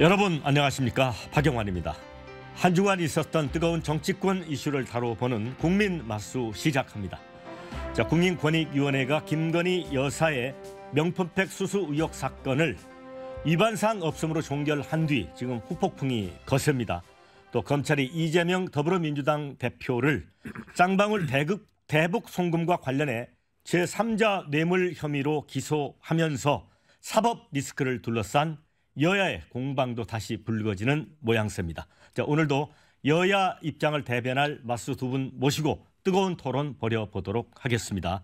여러분 안녕하십니까, 박영환입니다. 한 주간 있었던 뜨거운 정치권 이슈를 다뤄보는 국민 맞수 시작합니다. 국민권익위원회가 김건희 여사의 명품백 수수 의혹 사건을 위반사항 없음으로 종결한 뒤 지금 후폭풍이 거셉니다. 또 검찰이 이재명 더불어민주당 대표를 쌍방울 대북 송금과 관련해 제3자 뇌물 혐의로 기소하면서 사법 리스크를 둘러싼 여야의 공방도 다시 불거지는 모양새입니다. 오늘도 여야 입장을 대변할 맞수 두 분 모시고 뜨거운 토론 벌여보도록 하겠습니다.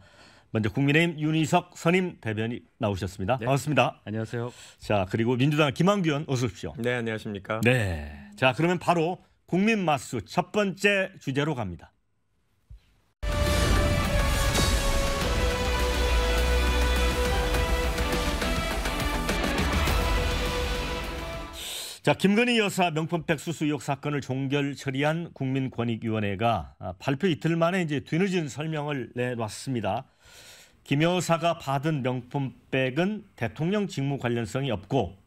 먼저 국민의힘 윤희석 선임 대변인 나오셨습니다. 네. 반갑습니다. 안녕하세요. 그리고 민주당 김한규 의원 어서 오십시오. 네, 안녕하십니까. 네. 그러면 바로 국민 맞수 첫 번째 주제로 갑니다. 김건희 여사 명품백 수수 의혹 사건을 종결 처리한 국민권익위원회가 발표 이틀 만에 뒤늦은 설명을 내놨습니다. 김 여사가 받은 명품백은 대통령 직무 관련성이 없고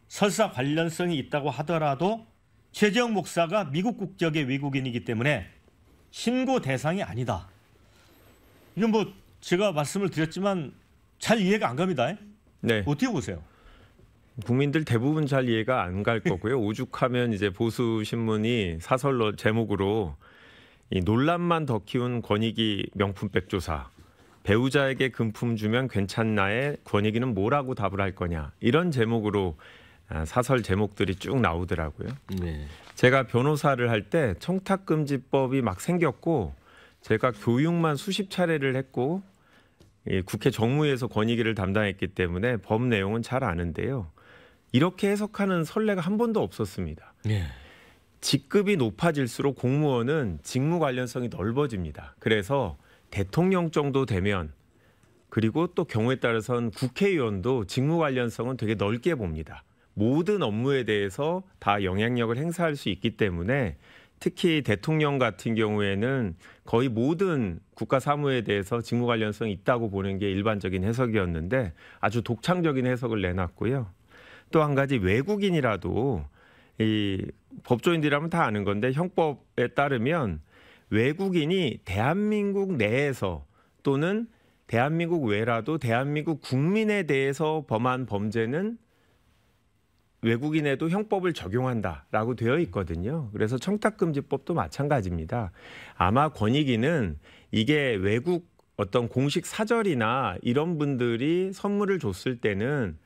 설사 관련성이 있다고 하더라도 최재형 목사가 미국 국적의 외국인이기 때문에 신고 대상이 아니다. 이건 제가 말씀을 드렸지만 잘 이해가 안 갑니다. 네. 어떻게 보세요? 국민들 대부분 잘 이해가 안 갈 거고요. 오죽하면 보수 신문이 사설로 제목으로 이 논란만 더 키운 권익위 명품백 조사, 배우자에게 금품 주면 괜찮나에 권익위는 뭐라고 답을 할 거냐, 이런 제목으로 사설 제목들이 쭉 나오더라고요. 네. 제가 변호사를 할 때 청탁금지법이 막 생겼고 제가 교육만 수십 차례를 했고 국회 정무위에서 권익위를 담당했기 때문에 법 내용은 잘 아는데요. 이렇게 해석하는 선례가 한 번도 없었습니다. 네. 직급이 높아질수록 공무원은 직무 관련성이 넓어집니다. 그래서 대통령 정도 되면, 그리고 또 경우에 따라서는 국회의원도 직무 관련성은 되게 넓게 봅니다. 모든 업무에 대해서 다 영향력을 행사할 수 있기 때문에 특히 대통령 같은 경우에는 거의 모든 국가 사무에 대해서 직무 관련성이 있다고 보는 게 일반적인 해석이었는데 아주 독창적인 해석을 내놨고요. 또 한 가지, 외국인이라도 이 법조인들이라면 다 아는 건데 형법에 따르면 외국인이 대한민국 내에서 또는 대한민국 외라도 대한민국 국민에 대해서 범한 범죄는 외국인에도 형법을 적용한다라고 되어 있거든요. 그래서 청탁금지법도 마찬가지입니다. 아마 권익위는 이게 외국 어떤 공식 사절이나 이런 분들이 선물을 줬을 때는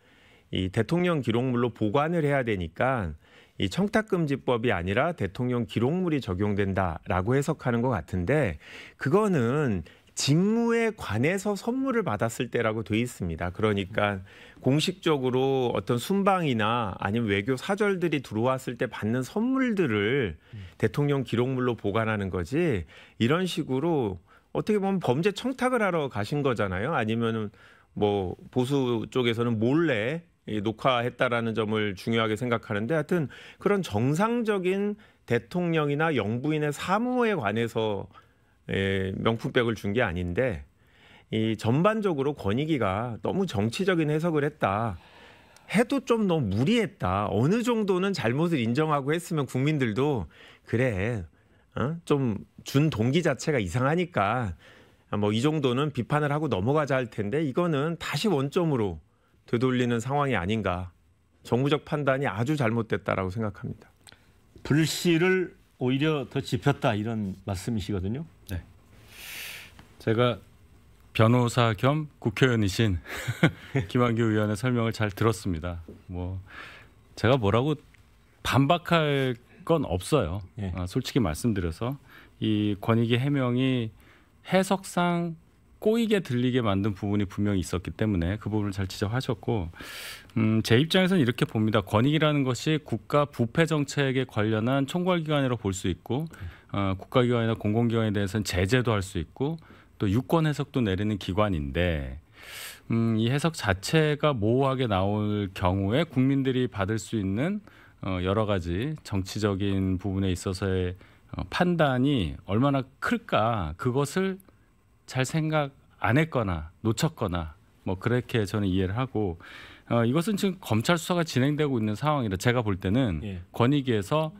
이 대통령 기록물로 보관을 해야 되니까 이 청탁금지법이 아니라 대통령 기록물이 적용된다라고 해석하는 것 같은데, 그거는 직무에 관해서 선물을 받았을 때라고 돼 있습니다. 그러니까 공식적으로 어떤 순방이나 아니면 외교 사절들이 들어왔을 때 받는 선물들을 대통령 기록물로 보관하는 거지, 이런 식으로 어떻게 보면 범죄 청탁을 하러 가신 거잖아요. 아니면은 보수 쪽에서는 몰래 녹화했다라는 점을 중요하게 생각하는데, 하여튼 그런 정상적인 대통령이나 영부인의 사무에 관해서 명품백을 준 게 아닌데, 이 전반적으로 권익위가 너무 정치적인 해석을 했다 해도 좀 너무 무리했다. 어느 정도는 잘못을 인정하고 했으면 국민들도 그래, 좀 준 동기 자체가 이상하니까 이 정도는 비판을 하고 넘어가자 할 텐데, 이거는 다시 원점으로 되돌리는 상황이 아닌가. 정무적 판단이 아주 잘못됐다라고 생각합니다. 불씨를 오히려 더 지폈다, 이런 말씀이시거든요. 네. 제가 변호사 겸 국회의원이신 김한규 의원의 설명을 잘 들었습니다. 제가 뭐라고 반박할 건 없어요. 예. 솔직히 말씀드려서 이 권익위 해명이 해석상 꼬이게 들리게 만든 부분이 분명히 있었기 때문에 그 부분을 잘 지적하셨고, 제 입장에서는 이렇게 봅니다. 권익위라는 것이 국가 부패 정책에 관련한 총괄기관이라고 볼 수 있고, 국가기관이나 공공기관에 대해서는 제재도 할 수 있고, 또 유권 해석도 내리는 기관인데, 이 해석 자체가 모호하게 나올 경우에 국민들이 받을 수 있는 여러 가지 정치적인 부분에 있어서의 판단이 얼마나 클까, 그것을 잘 생각 안 했거나 놓쳤거나 그렇게 저는 이해를 하고, 이것은 지금 검찰 수사가 진행되고 있는 상황이라 제가 볼 때는 예. 권익위에서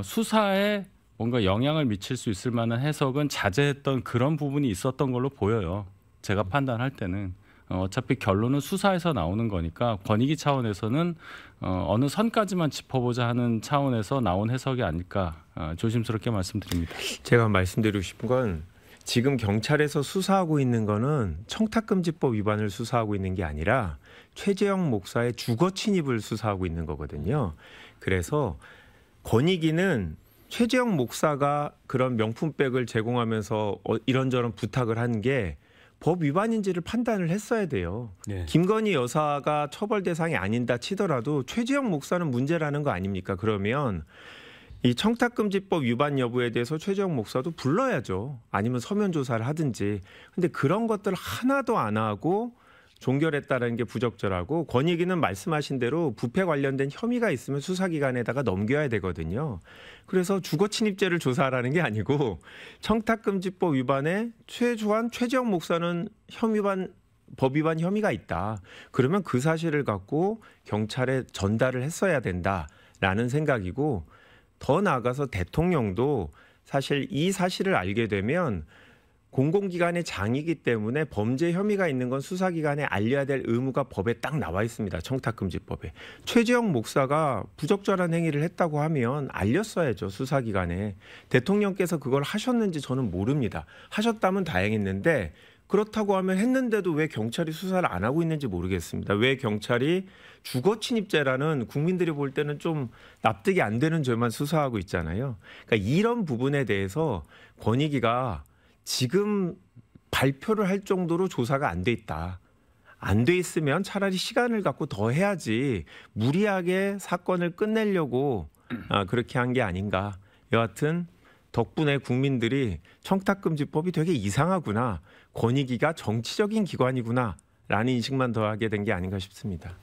수사에 뭔가 영향을 미칠 수 있을 만한 해석은 자제했던 그런 부분이 있었던 걸로 보여요. 제가 판단할 때는 어차피 결론은 수사에서 나오는 거니까 권익위 차원에서는 어느 선까지만 짚어보자 하는 차원에서 나온 해석이 아닐까 조심스럽게 말씀드립니다. 제가 말씀드리고 싶은 건 지금 경찰에서 수사하고 있는 거는 청탁금지법 위반을 수사하고 있는 게 아니라 최재형 목사의 주거 침입을 수사하고 있는 거거든요. 그래서 권익위는 최재형 목사가 그런 명품백을 제공하면서 이런저런 부탁을 한 게 법 위반인지를 판단을 했어야 돼요. 네. 김건희 여사가 처벌 대상이 아닌다 치더라도 최재형 목사는 문제라는 거 아닙니까? 그러면 이 청탁금지법 위반 여부에 대해서 최재형 목사도 불러야죠. 아니면 서면 조사를 하든지. 근데 그런 것들 하나도 안 하고 종결했다는 게 부적절하고 권익위는 말씀하신 대로 부패 관련된 혐의가 있으면 수사기관에다가 넘겨야 되거든요. 그래서 주거침입죄를 조사하라는 게 아니고 청탁금지법 위반에 최소한 최재형 목사는 법 위반 혐의가 있다. 그러면 그 사실을 갖고 경찰에 전달을 했어야 된다라는 생각이고 더 나아가서 대통령도 사실 이 사실을 알게 되면 공공기관의 장이기 때문에 범죄 혐의가 있는 건 수사기관에 알려야 될 의무가 법에 딱 나와 있습니다. 청탁금지법에. 최재형 목사가 부적절한 행위를 했다고 하면 알렸어야죠. 수사기관에. 대통령께서 그걸 하셨는지 저는 모릅니다. 하셨다면 다행했는데 그렇다고 하면 했는데도 왜 경찰이 수사를 안 하고 있는지 모르겠습니다. 왜 경찰이 주거침입죄라는 국민들이 볼 때는 좀 납득이 안 되는 죄만 수사하고 있잖아요. 그러니까 이런 부분에 대해서 권익위가 지금 발표를 할 정도로 조사가 안 돼 있다. 안 돼 있으면 차라리 시간을 갖고 더 해야지 무리하게 사건을 끝내려고 그렇게 한 게 아닌가. 여하튼 덕분에 국민들이 청탁금지법이 되게 이상하구나. 권익위가 정치적인 기관이구나. 라는 인식만 더하게 된 게 아닌가 싶습니다.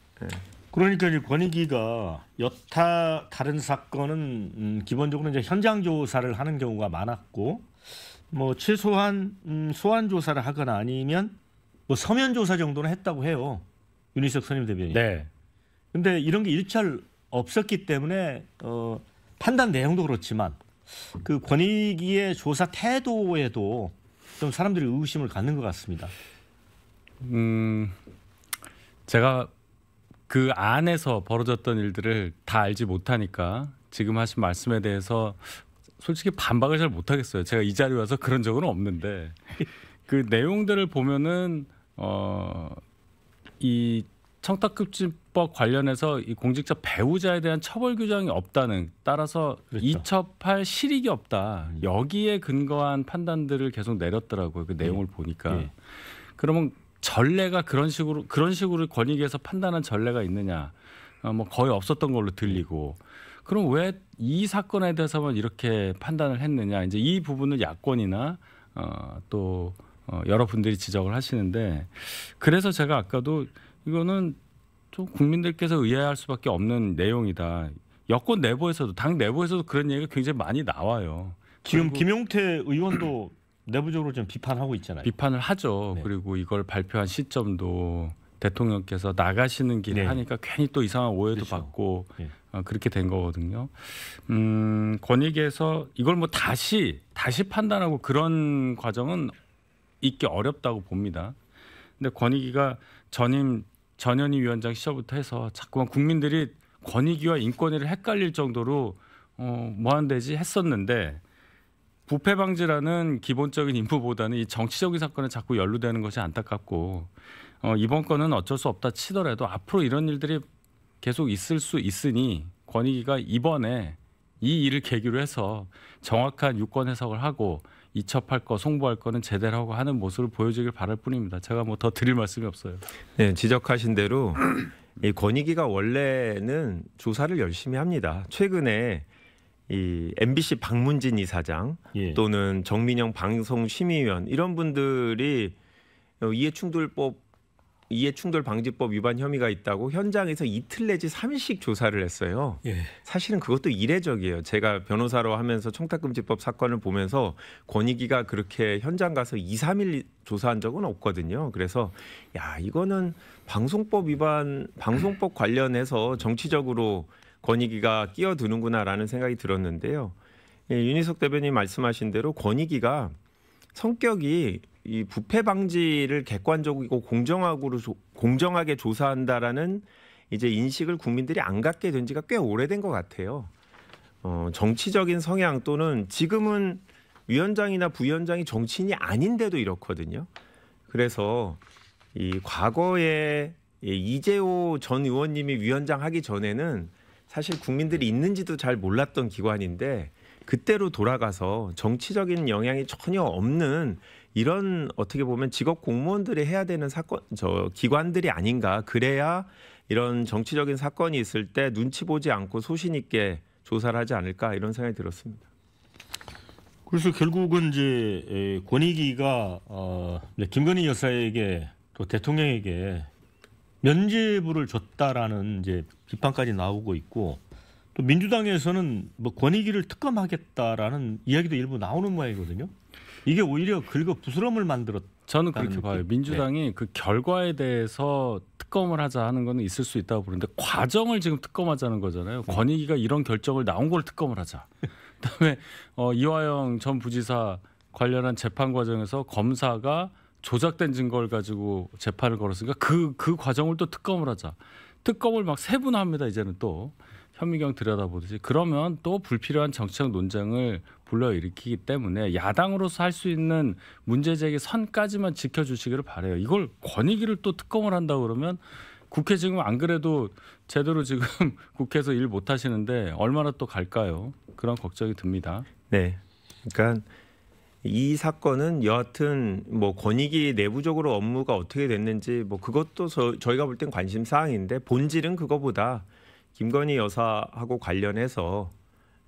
그러니까 이제 권익위가 여타 다른 사건은 기본적으로 이제 현장 조사를 하는 경우가 많았고 뭐 최소한 소환 조사를 하거나 아니면 뭐 서면 조사 정도는 했다고 해요. 윤희석 선임 대변인. 네. 근데 이런 게 일절 없었기 때문에 판단 내용도 그렇지만 그 권익위의 조사 태도에도 좀 사람들이 의구심을 갖는 것 같습니다. 제가 그 안에서 벌어졌던 일들을 다 알지 못하니까 지금 하신 말씀에 대해서 솔직히 반박을 잘 못하겠어요. 제가 이 자리에 와서 그런 적은 없는데 그 내용들을 보면은 이 청탁금지법 관련해서 이 공직자 배우자에 대한 처벌 규정이 없다는 따라서 그렇죠. 이첩할 실익이 없다. 여기에 근거한 판단들을 계속 내렸더라고요. 그 내용을 보니까. 예. 그러면 전례가 그런 식으로 권익위에서 판단한 전례가 있느냐? 뭐 거의 없었던 걸로 들리고. 그럼 왜 이 사건에 대해서만 이렇게 판단을 했느냐? 이제 이 부분을 야권이나 또 여러분들이 지적을 하시는데 그래서 제가 아까도 이거는 좀 국민들께서 의아해할 수밖에 없는 내용이다. 여권 내부에서도 당 내부에서도 그런 얘기가 굉장히 많이 나와요. 지금 김용태 의원도 내부적으로 좀 비판하고 있잖아요. 비판을 하죠. 네. 그리고 이걸 발표한 시점도 대통령께서 나가시는 길에 네. 하니까 괜히 또 이상한 오해도 그렇죠. 받고 네. 그렇게 된 거거든요. 권익위에서 이걸 뭐 다시 판단하고 그런 과정은 있기 어렵다고 봅니다. 근데 권익위가 전현희 위원장 시절부터 해서 자꾸만 국민들이 권익위와 인권위를 헷갈릴 정도로 뭐 하는 데지 했었는데 부패 방지라는 기본적인 임무보다는 이 정치적인 사건에 자꾸 연루되는 것이 안타깝고 이번 건은 어쩔 수 없다 치더라도 앞으로 이런 일들이 계속 있을 수 있으니 권익위가 이번에 이 일을 계기로 해서 정확한 유권 해석을 하고 이첩할 거, 송부할 거는 제대로 하고 하는 모습을 보여주길 바랄 뿐입니다. 제가 뭐 더 드릴 말씀이 없어요. 네, 지적하신 대로 이 권익위가 원래는 조사를 열심히 합니다. 최근에 이 MBC 박문진 이사장 예. 또는 정민영 방송심의위원 이런 분들이 이해충돌법 이해충돌 방지법 위반 혐의가 있다고 현장에서 이틀 내지 3일씩 조사를 했어요. 예. 사실은 그것도 이례적이에요. 제가 변호사로 하면서 청탁금지법 사건을 보면서 권익위가 그렇게 현장 가서 2, 3일 조사한 적은 없거든요. 그래서 야, 이거는 방송법 위반, 방송법 관련해서 정치적으로 권익위가 끼어드는구나라는 생각이 들었는데요. 예, 윤희석 대변인 말씀하신 대로 권익위가 성격이 이 부패 방지를 객관적이고 공정하게 조사한다라는 이제 인식을 국민들이 안 갖게 된 지가 꽤 오래된 것 같아요. 정치적인 성향 또는 지금은 위원장이나 부위원장이 정치인이 아닌데도 이렇거든요. 그래서 이 과거에 이재호 전 의원님이 위원장 하기 전에는 사실 국민들이 있는지도 잘 몰랐던 기관인데 그때로 돌아가서 정치적인 영향이 전혀 없는 이런 어떻게 보면 직업 공무원들이 해야 되는 기관들이 아닌가. 그래야 이런 정치적인 사건이 있을 때 눈치 보지 않고 소신 있게 조사를 하지 않을까 이런 생각이 들었습니다. 그래서 결국은 이제 권익위가 김건희 여사에게 또 대통령에게 면죄부를 줬다라는 이제 비판까지 나오고 있고 또 민주당에서는 뭐 권익위를 특검하겠다라는 이야기도 일부 나오는 모양이거든요. 이게 오히려 긁어 부스럼을 만들었다. 저는 그렇게 봐요. 민주당이 그 결과에 대해서 특검을 하자 하는 거는 있을 수 있다고 보는데 과정을 지금 특검하자는 거잖아요. 권익위가 이런 결정을 나온 걸 특검을 하자. 그다음에 이화영 전 부지사 관련한 재판 과정에서 검사가 조작된 증거를 가지고 재판을 걸었으니까 그 과정을 또 특검을 하자. 특검을 막 세분화합니다. 이제는 또 현미경 들여다보듯이. 그러면 또 불필요한 정치적 논쟁을 불러일으키기 때문에 야당으로서 할 수 있는 문제제기 선까지만 지켜주시기를 바라요. 이걸 권익위를 또 특검을 한다고 그러면 국회 지금 안 그래도 제대로 지금 국회에서 일 못 하시는데 얼마나 또 갈까요? 그런 걱정이 듭니다. 네, 그러니까 이 사건은 여하튼 뭐 권익위 내부적으로 업무가 어떻게 됐는지 뭐 그것도 저희가 볼 땐 관심 사항인데 본질은 그거보다 김건희 여사하고 관련해서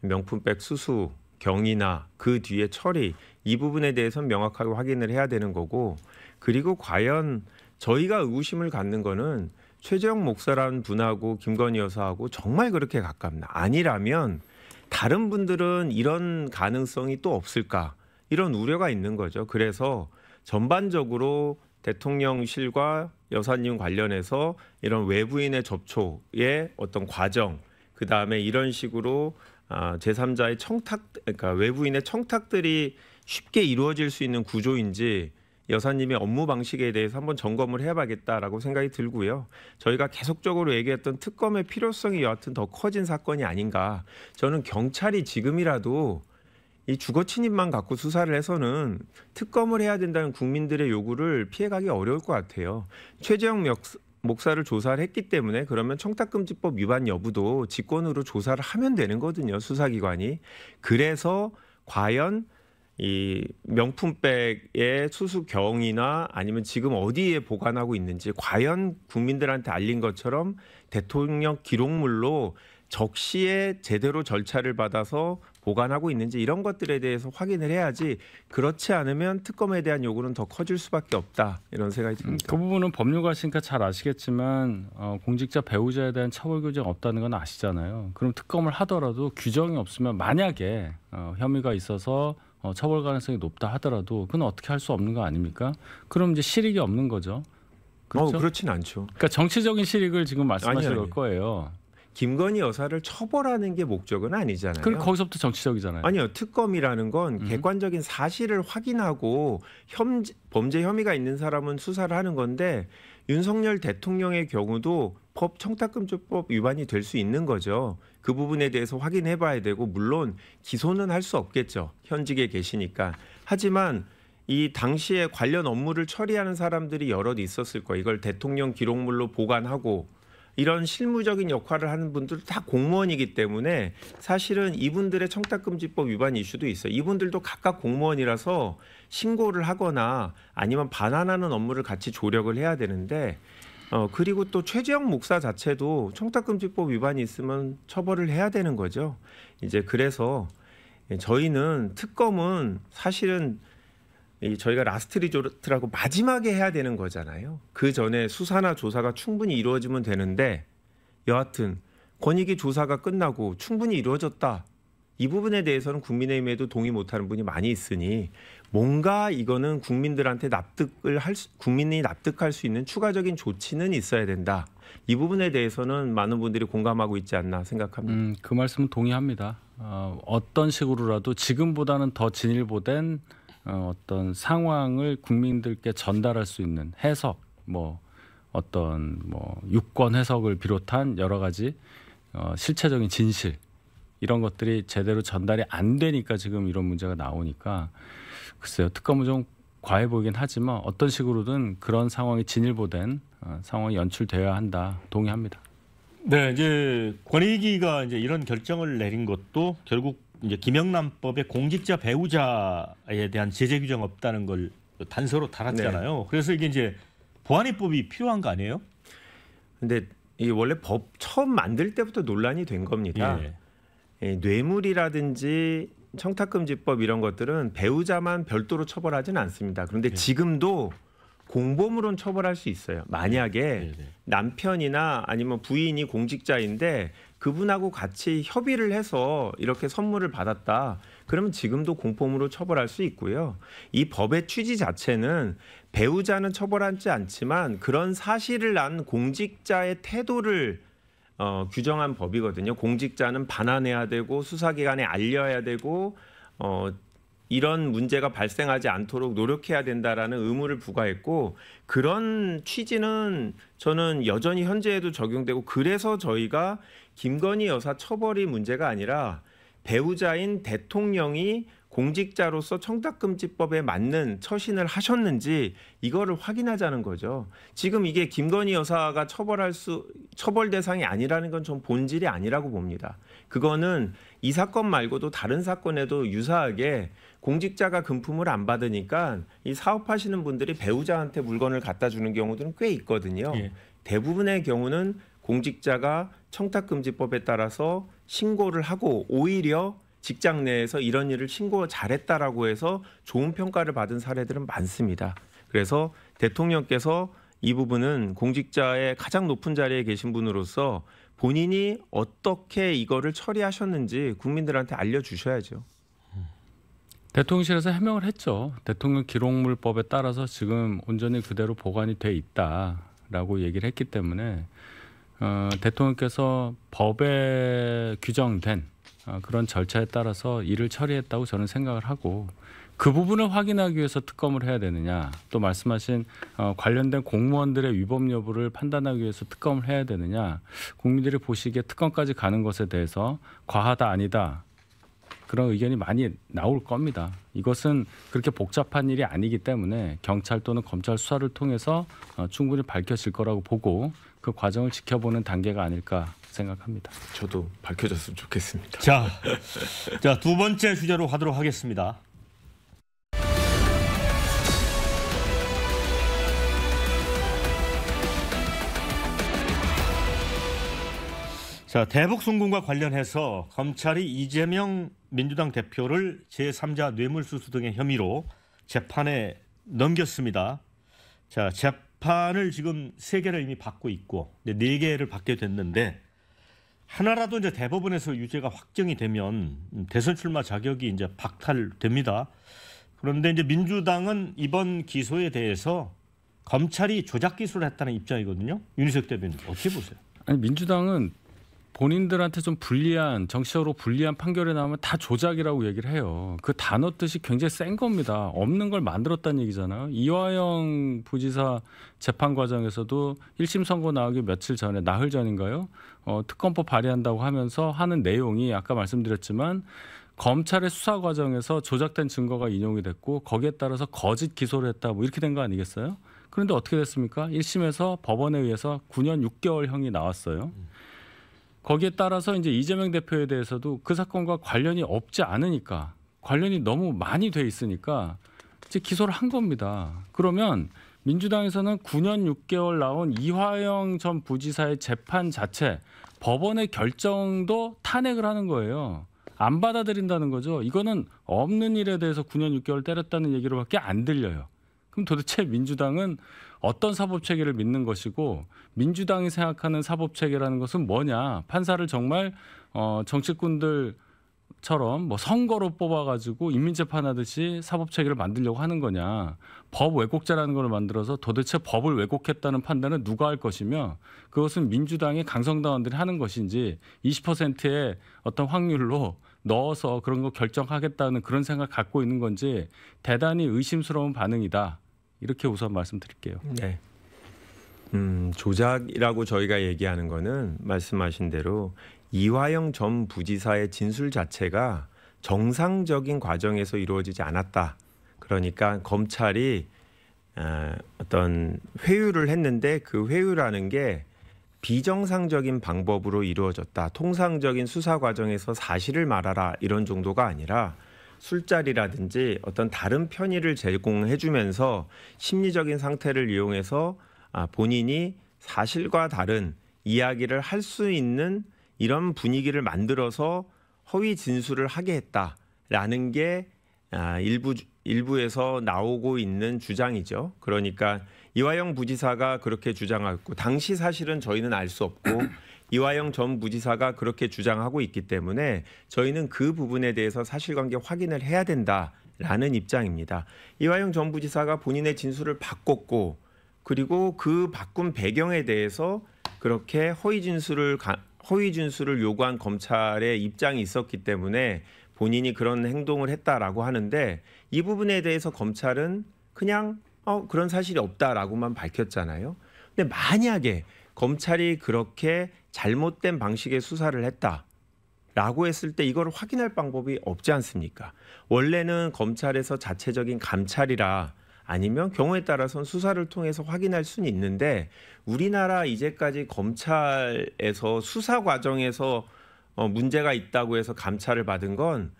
명품백 수수 경위나 그 뒤에 처리 이 부분에 대해서는 명확하게 확인을 해야 되는 거고 그리고 과연 저희가 의구심을 갖는 거는 최재형 목사라는 분하고 김건희 여사하고 정말 그렇게 가깝나 아니라면 다른 분들은 이런 가능성이 또 없을까 이런 우려가 있는 거죠. 그래서 전반적으로 대통령실과 여사님 관련해서 이런 외부인의 접촉의 어떤 과정, 그 다음에 이런 식으로 제3자의 청탁, 그러니까 외부인의 청탁들이 쉽게 이루어질 수 있는 구조인지 여사님의 업무 방식에 대해서 한번 점검을 해봐야겠다라고 생각이 들고요. 저희가 계속적으로 얘기했던 특검의 필요성이 여하튼 더 커진 사건이 아닌가. 저는 경찰이 지금이라도 이 주거 침입만 갖고 수사를 해서는 특검을 해야 된다는 국민들의 요구를 피해가기 어려울 것 같아요. 최재형 목사를 조사를 했기 때문에 그러면 청탁금지법 위반 여부도 직권으로 조사를 하면 되는 거거든요. 수사기관이. 그래서 과연 이 명품백의 수수 경위나 아니면 지금 어디에 보관하고 있는지 과연 국민들한테 알린 것처럼 대통령 기록물로 적시에 제대로 절차를 받아서 보관하고 있는지 이런 것들에 대해서 확인을 해야지 그렇지 않으면 특검에 대한 요구는 더 커질 수밖에 없다 이런 생각이 듭니다. 그 부분은 법률가시니까 잘 아시겠지만 공직자 배우자에 대한 처벌 규정 없다는 건 아시잖아요. 그럼 특검을 하더라도 규정이 없으면 만약에 혐의가 있어서 처벌 가능성이 높다 하더라도 그건 어떻게 할 수 없는 거 아닙니까? 그럼 이제 실익이 없는 거죠. 그렇죠? 그렇진 않죠. 그러니까 정치적인 실익을 지금 말씀하실 거예요. 김건희 여사를 처벌하는 게 목적은 아니잖아요. 그럼 거기서부터 정치적이잖아요. 아니요. 특검이라는 건 객관적인 사실을 확인하고 범죄 혐의가 있는 사람은 수사를 하는 건데 윤석열 대통령의 경우도 청탁금지법 위반이 될 수 있는 거죠. 그 부분에 대해서 확인해 봐야 되고 물론 기소는 할 수 없겠죠. 현직에 계시니까. 하지만 이 당시에 관련 업무를 처리하는 사람들이 여럿 있었을 거예요. 이걸 대통령 기록물로 보관하고 이런 실무적인 역할을 하는 분들 다 공무원이기 때문에 사실은 이분들의 청탁금지법 위반 이슈도 있어요. 이분들도 각각 공무원이라서 신고를 하거나 아니면 반환하는 업무를 같이 조력을 해야 되는데 그리고 또 최재형 목사 자체도 청탁금지법 위반이 있으면 처벌을 해야 되는 거죠. 이제 그래서 저희는 특검은 사실은 저희가 라스트 리조트라고 마지막에 해야 되는 거잖아요. 그 전에 수사나 조사가 충분히 이루어지면 되는데 여하튼 권익위 조사가 끝나고 충분히 이루어졌다. 이 부분에 대해서는 국민의힘에도 동의 못하는 분이 많이 있으니 뭔가 이거는 국민들한테 국민이 납득할 수 있는 추가적인 조치는 있어야 된다. 이 부분에 대해서는 많은 분들이 공감하고 있지 않나 생각합니다. 그 말씀은 동의합니다. 어떤 식으로라도 지금보다는 더 진일보된 어떤 상황을 국민들께 전달할 수 있는 해석, 어떤 유권 해석을 비롯한 여러 가지 실체적인 진실 이런 것들이 제대로 전달이 안 되니까 지금 이런 문제가 나오니까 글쎄요, 특검은 좀 과해 보이긴 하지만 어떤 식으로든 그런 상황이 진일보된 상황이 연출되어야 한다. 동의합니다. 네, 이제 권익위가 이제 이런 결정을 내린 것도 결국 이제 김영란법에 공직자 배우자에 대한 제재 규정 없다는 걸 단서로 달았잖아요. 네. 그래서 이게 이제 보안입법이 필요한 거 아니에요? 근데 이 원래 법 처음 만들 때부터 논란이 된 겁니다. 뇌물이라든지 청탁금지법 이런 것들은 배우자만 별도로 처벌하지는 않습니다. 그런데 지금도 공범으로는 처벌할 수 있어요. 만약에 남편이나 아니면 부인이 공직자인데 그분하고 같이 협의를 해서 이렇게 선물을 받았다. 그러면 지금도 공범으로 처벌할 수 있고요. 이 법의 취지 자체는 배우자는 처벌하지 않지만 그런 사실을 안 공직자의 태도를 규정한 법이거든요. 공직자는 반환해야 되고 수사기관에 알려야 되고 이런 문제가 발생하지 않도록 노력해야 된다라는 의무를 부과했고 그런 취지는 저는 여전히 현재에도 적용되고 그래서 저희가 김건희 여사 처벌이 문제가 아니라 배우자인 대통령이 공직자로서 청탁금지법에 맞는 처신을 하셨는지 이거를 확인하자는 거죠. 지금 이게 김건희 여사가 처벌 대상이 아니라는 건 전 본질이 아니라고 봅니다. 그거는 이 사건 말고도 다른 사건에도 유사하게 공직자가 금품을 안 받으니까 이 사업하시는 분들이 배우자한테 물건을 갖다 주는 경우들은 꽤 있거든요. 대부분의 경우는 공직자가 청탁금지법에 따라서 신고를 하고 오히려 직장 내에서 이런 일을 신고 잘했다라고 해서 좋은 평가를 받은 사례들은 많습니다. 그래서 대통령께서 이 부분은 공직자의 가장 높은 자리에 계신 분으로서 본인이 어떻게 이거를 처리하셨는지 국민들한테 알려주셔야죠. 대통령실에서 해명을 했죠. 대통령 기록물법에 따라서 지금 온전히 그대로 보관이 돼 있다라고 얘기를 했기 때문에 대통령께서 법에 규정된 그런 절차에 따라서 일을 처리했다고 저는 생각을 하고 그 부분을 확인하기 위해서 특검을 해야 되느냐 또 말씀하신 관련된 공무원들의 위법 여부를 판단하기 위해서 특검을 해야 되느냐 국민들이 보시기에 특검까지 가는 것에 대해서 과하다 아니다 그런 의견이 많이 나올 겁니다. 이것은 그렇게 복잡한 일이 아니기 때문에 경찰 또는 검찰 수사를 통해서 충분히 밝혀질 거라고 보고 그 과정을 지켜보는 단계가 아닐까 생각합니다. 저도 밝혀졌으면 좋겠습니다. 자, 두 번째 주제로 가도록 하겠습니다. 자, 대북 송금과 관련해서 검찰이 이재명 민주당 대표를 제3자 뇌물수수 등의 혐의로 재판에 넘겼습니다. 자, 재판을 지금 3개를 이미 받고 있고 4개를 받게 됐는데 하나라도 이제 대법원에서 유죄가 확정이 되면 대선 출마 자격이 이제 박탈됩니다. 그런데 이제 민주당은 이번 기소에 대해서 검찰이 조작 기소를 했다는 입장이거든요. 윤희석 대변인 어떻게 보세요? 아니 민주당은 본인들한테 좀 불리한 정치적으로 불리한 판결이 나오면 다 조작이라고 얘기를 해요. 그 단어 뜻이 굉장히 센 겁니다. 없는 걸 만들었다는 얘기잖아요. 이화영 부지사 재판 과정에서도 1심 선고 나오기 며칠 전에 나흘 전인가요? 특검법 발의한다고 하면서 하는 내용이 아까 말씀드렸지만 검찰의 수사 과정에서 조작된 증거가 인용이 됐고 거기에 따라서 거짓 기소를 했다 뭐 이렇게 된 거 아니겠어요? 그런데 어떻게 됐습니까? 1심에서 법원에 의해서 9년 6개월형이 나왔어요. 거기에 따라서 이제 이재명 대표에 대해서도 그 사건과 관련이 없지 않으니까 관련이 너무 많이 돼 있으니까 이제 기소를 한 겁니다. 그러면 민주당에서는 9년 6개월 나온 이화영 전 부지사의 재판 자체 법원의 결정도 탄핵을 하는 거예요. 안 받아들인다는 거죠. 이거는 없는 일에 대해서 9년 6개월 때렸다는 얘기로밖에 안 들려요. 그럼 도대체 민주당은 어떤 사법체계를 믿는 것이고 민주당이 생각하는 사법체계라는 것은 뭐냐. 판사를 정말 정치꾼들처럼 뭐 선거로 뽑아가지고 인민재판하듯이 사법체계를 만들려고 하는 거냐. 법 왜곡죄라는 걸 만들어서 도대체 법을 왜곡했다는 판단은 누가 할 것이며 그것은 민주당의 강성당원들이 하는 것인지 20%의 어떤 확률로 넣어서 그런 거 결정하겠다는 그런 생각을 갖고 있는 건지 대단히 의심스러운 반응이다. 이렇게 우선 말씀드릴게요. 네. 조작이라고 저희가 얘기하는 거는 말씀하신 대로 이화영 전 부지사의 진술 자체가 정상적인 과정에서 이루어지지 않았다. 그러니까 검찰이 어떤 회유를 했는데 그 회유라는 게 비정상적인 방법으로 이루어졌다. 통상적인 수사 과정에서 사실을 말하라 이런 정도가 아니라 술자리라든지 어떤 다른 편의를 제공해 주면서 심리적인 상태를 이용해서 본인이 사실과 다른 이야기를 할 수 있는 이런 분위기를 만들어서 허위 진술을 하게 했다라는 게 일부에서 나오고 있는 주장이죠. 그러니까 이화영 부지사가 그렇게 주장했고 당시 사실은 저희는 알 수 없고 이화영 전 부지사가 그렇게 주장하고 있기 때문에 저희는 그 부분에 대해서 사실관계 확인을 해야 된다라는 입장입니다. 이화영 전 부지사가 본인의 진술을 바꿨고 그리고 그 바꾼 배경에 대해서 그렇게 허위 진술을 요구한 검찰의 입장이 있었기 때문에 본인이 그런 행동을 했다라고 하는데 이 부분에 대해서 검찰은 그냥 그런 사실이 없다라고만 밝혔잖아요. 근데 만약에 검찰이 그렇게 잘못된 방식의 수사를 했다라고 했을 때 이걸 확인할 방법이 없지 않습니까? 원래는 검찰에서 자체적인 감찰이라 아니면 경우에 따라서는 수사를 통해서 확인할 수는 있는데 우리나라 이제까지 검찰에서 수사 과정에서 문제가 있다고 해서 감찰을 받은 건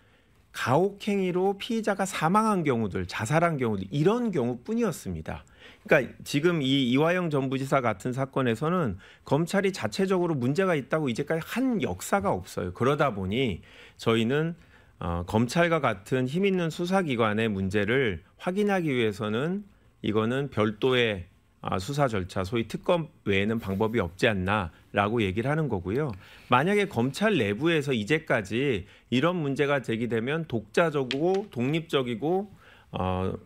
가혹행위로 피의자가 사망한 경우들, 자살한 경우들 이런 경우뿐이었습니다. 그러니까 지금 이 이화영 전 부지사 같은 사건에서는 검찰이 자체적으로 문제가 있다고 이제까지 한 역사가 없어요. 그러다 보니 저희는 검찰과 같은 힘 있는 수사기관의 문제를 확인하기 위해서는 이거는 별도의 수사 절차, 소위 특검 외에는 방법이 없지 않나라고 얘기를 하는 거고요. 만약에 검찰 내부에서 이제까지 이런 문제가 제기되면 독자적이고 독립적이고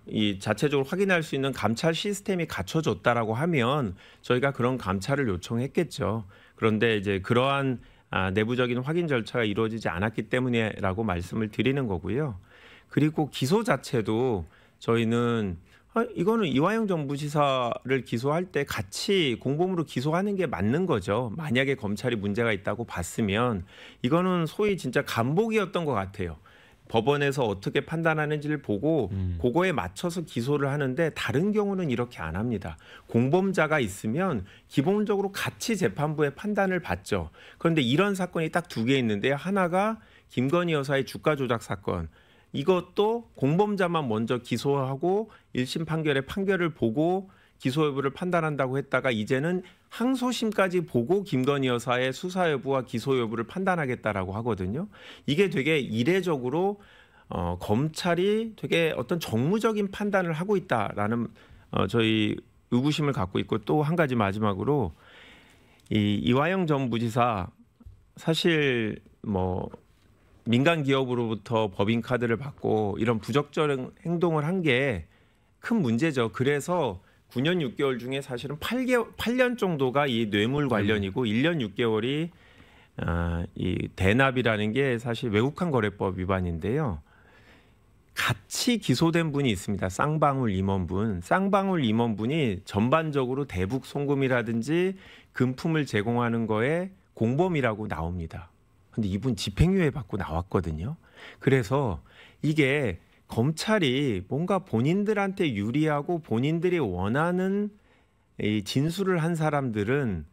이 자체적으로 확인할 수 있는 감찰 시스템이 갖춰졌다라고 하면 저희가 그런 감찰을 요청했겠죠. 그런데 이제 그러한 내부적인 확인 절차가 이루어지지 않았기 때문이라고 말씀을 드리는 거고요. 그리고 기소 자체도 저희는 이거는 이화영 전 부지사를 기소할 때 같이 공범으로 기소하는 게 맞는 거죠. 만약에 검찰이 문제가 있다고 봤으면 이거는 소위 진짜 간복이었던 것 같아요. 법원에서 어떻게 판단하는지를 보고 그거에 맞춰서 기소를 하는데 다른 경우는 이렇게 안 합니다. 공범자가 있으면 기본적으로 같이 재판부의 판단을 받죠. 그런데 이런 사건이 딱 두 개 있는데 하나가 김건희 여사의 주가 조작 사건. 이것도 공범자만 먼저 기소하고 1심 판결의 판결을 보고 기소 여부를 판단한다고 했다가 이제는 항소심까지 보고 김건희 여사의 수사 여부와 기소 여부를 판단하겠다라고 하거든요. 이게 되게 이례적으로 검찰이 되게 어떤 정무적인 판단을 하고 있다라는 저희 의구심을 갖고 있고 또 한 가지 마지막으로 이화영 전 부지사 사실 민간 기업으로부터 법인 카드를 받고 이런 부적절한 행동을 한 게 큰 문제죠. 그래서 9년 6개월 중에 사실은 8년 정도가 이 뇌물 관련이고 1년 6개월이 이 대납이라는 게 사실 외국환 거래법 위반인데요. 같이 기소된 분이 있습니다. 쌍방울 임원분. 쌍방울 임원분이 전반적으로 대북 송금이라든지 금품을 제공하는 거에 공범이라고 나옵니다. 근데 이분 집행유예 받고 나왔거든요. 그래서 이게 검찰이 뭔가 본인들한테 유리하고 본인들이 원하는 이 진술을 한 사람들은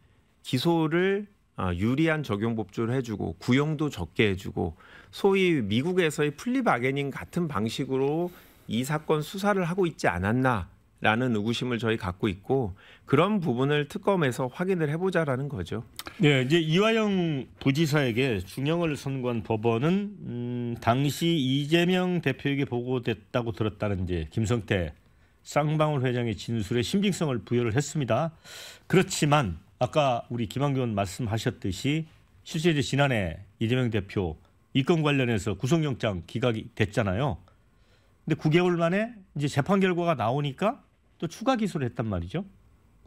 기소를 유리한 적용 법조를 해주고 구형도 적게 해주고 소위 미국에서의 플리 바게닝 같은 방식으로 이 사건 수사를 하고 있지 않았나 라는 의구심을 저희 갖고 있고 그런 부분을 특검에서 확인을 해보자라는 거죠. 네, 이제 이화영 부지사에게 중형을 선고한 법원은 당시 이재명 대표에게 보고됐다고 들었다는 이제 김성태 쌍방울 회장의 진술에 신빙성을 부여를 했습니다. 그렇지만 아까 우리 김한규 의원 말씀하셨듯이 실제 이제 지난해 이재명 대표 이건 관련해서 구속영장 기각이 됐잖아요. 근데 9개월 만에 이제 재판 결과가 나오니까 또 추가 기소를 했단 말이죠.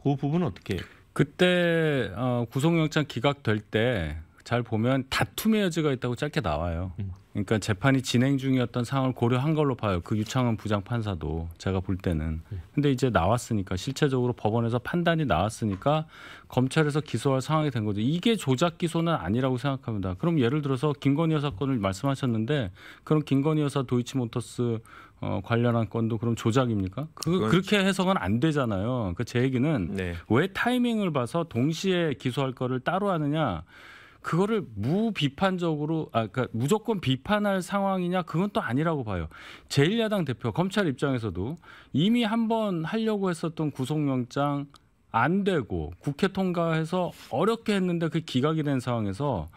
그 부분은 어떻게? 그때 구속영장 기각될 때 잘 보면 다툼의 여지가 있다고 짧게 나와요. 그러니까 재판이 진행 중이었던 상황을 고려한 걸로 봐요. 그 유창훈 부장판사도 제가 볼 때는. 근데 이제 나왔으니까 실체적으로 법원에서 판단이 나왔으니까 검찰에서 기소할 상황이 된 거죠. 이게 조작 기소는 아니라고 생각합니다. 그럼 예를 들어서 김건희 여사 건을 말씀하셨는데 그럼 김건희 여사 도이치모터스 관련한 건도 그럼 조작입니까? 그렇게 해석은 안 되잖아요. 그 제 얘기는 네. 왜 타이밍을 봐서 동시에 기소할 거를 따로 하느냐? 그거를 무비판적으로 그러니까 무조건 비판할 상황이냐? 그건 또 아니라고 봐요. 제1야당 대표 검찰 입장에서도 이미 한번 하려고 했었던 구속영장 안 되고 국회 통과해서 어렵게 했는데 그 기각이 된 상황에서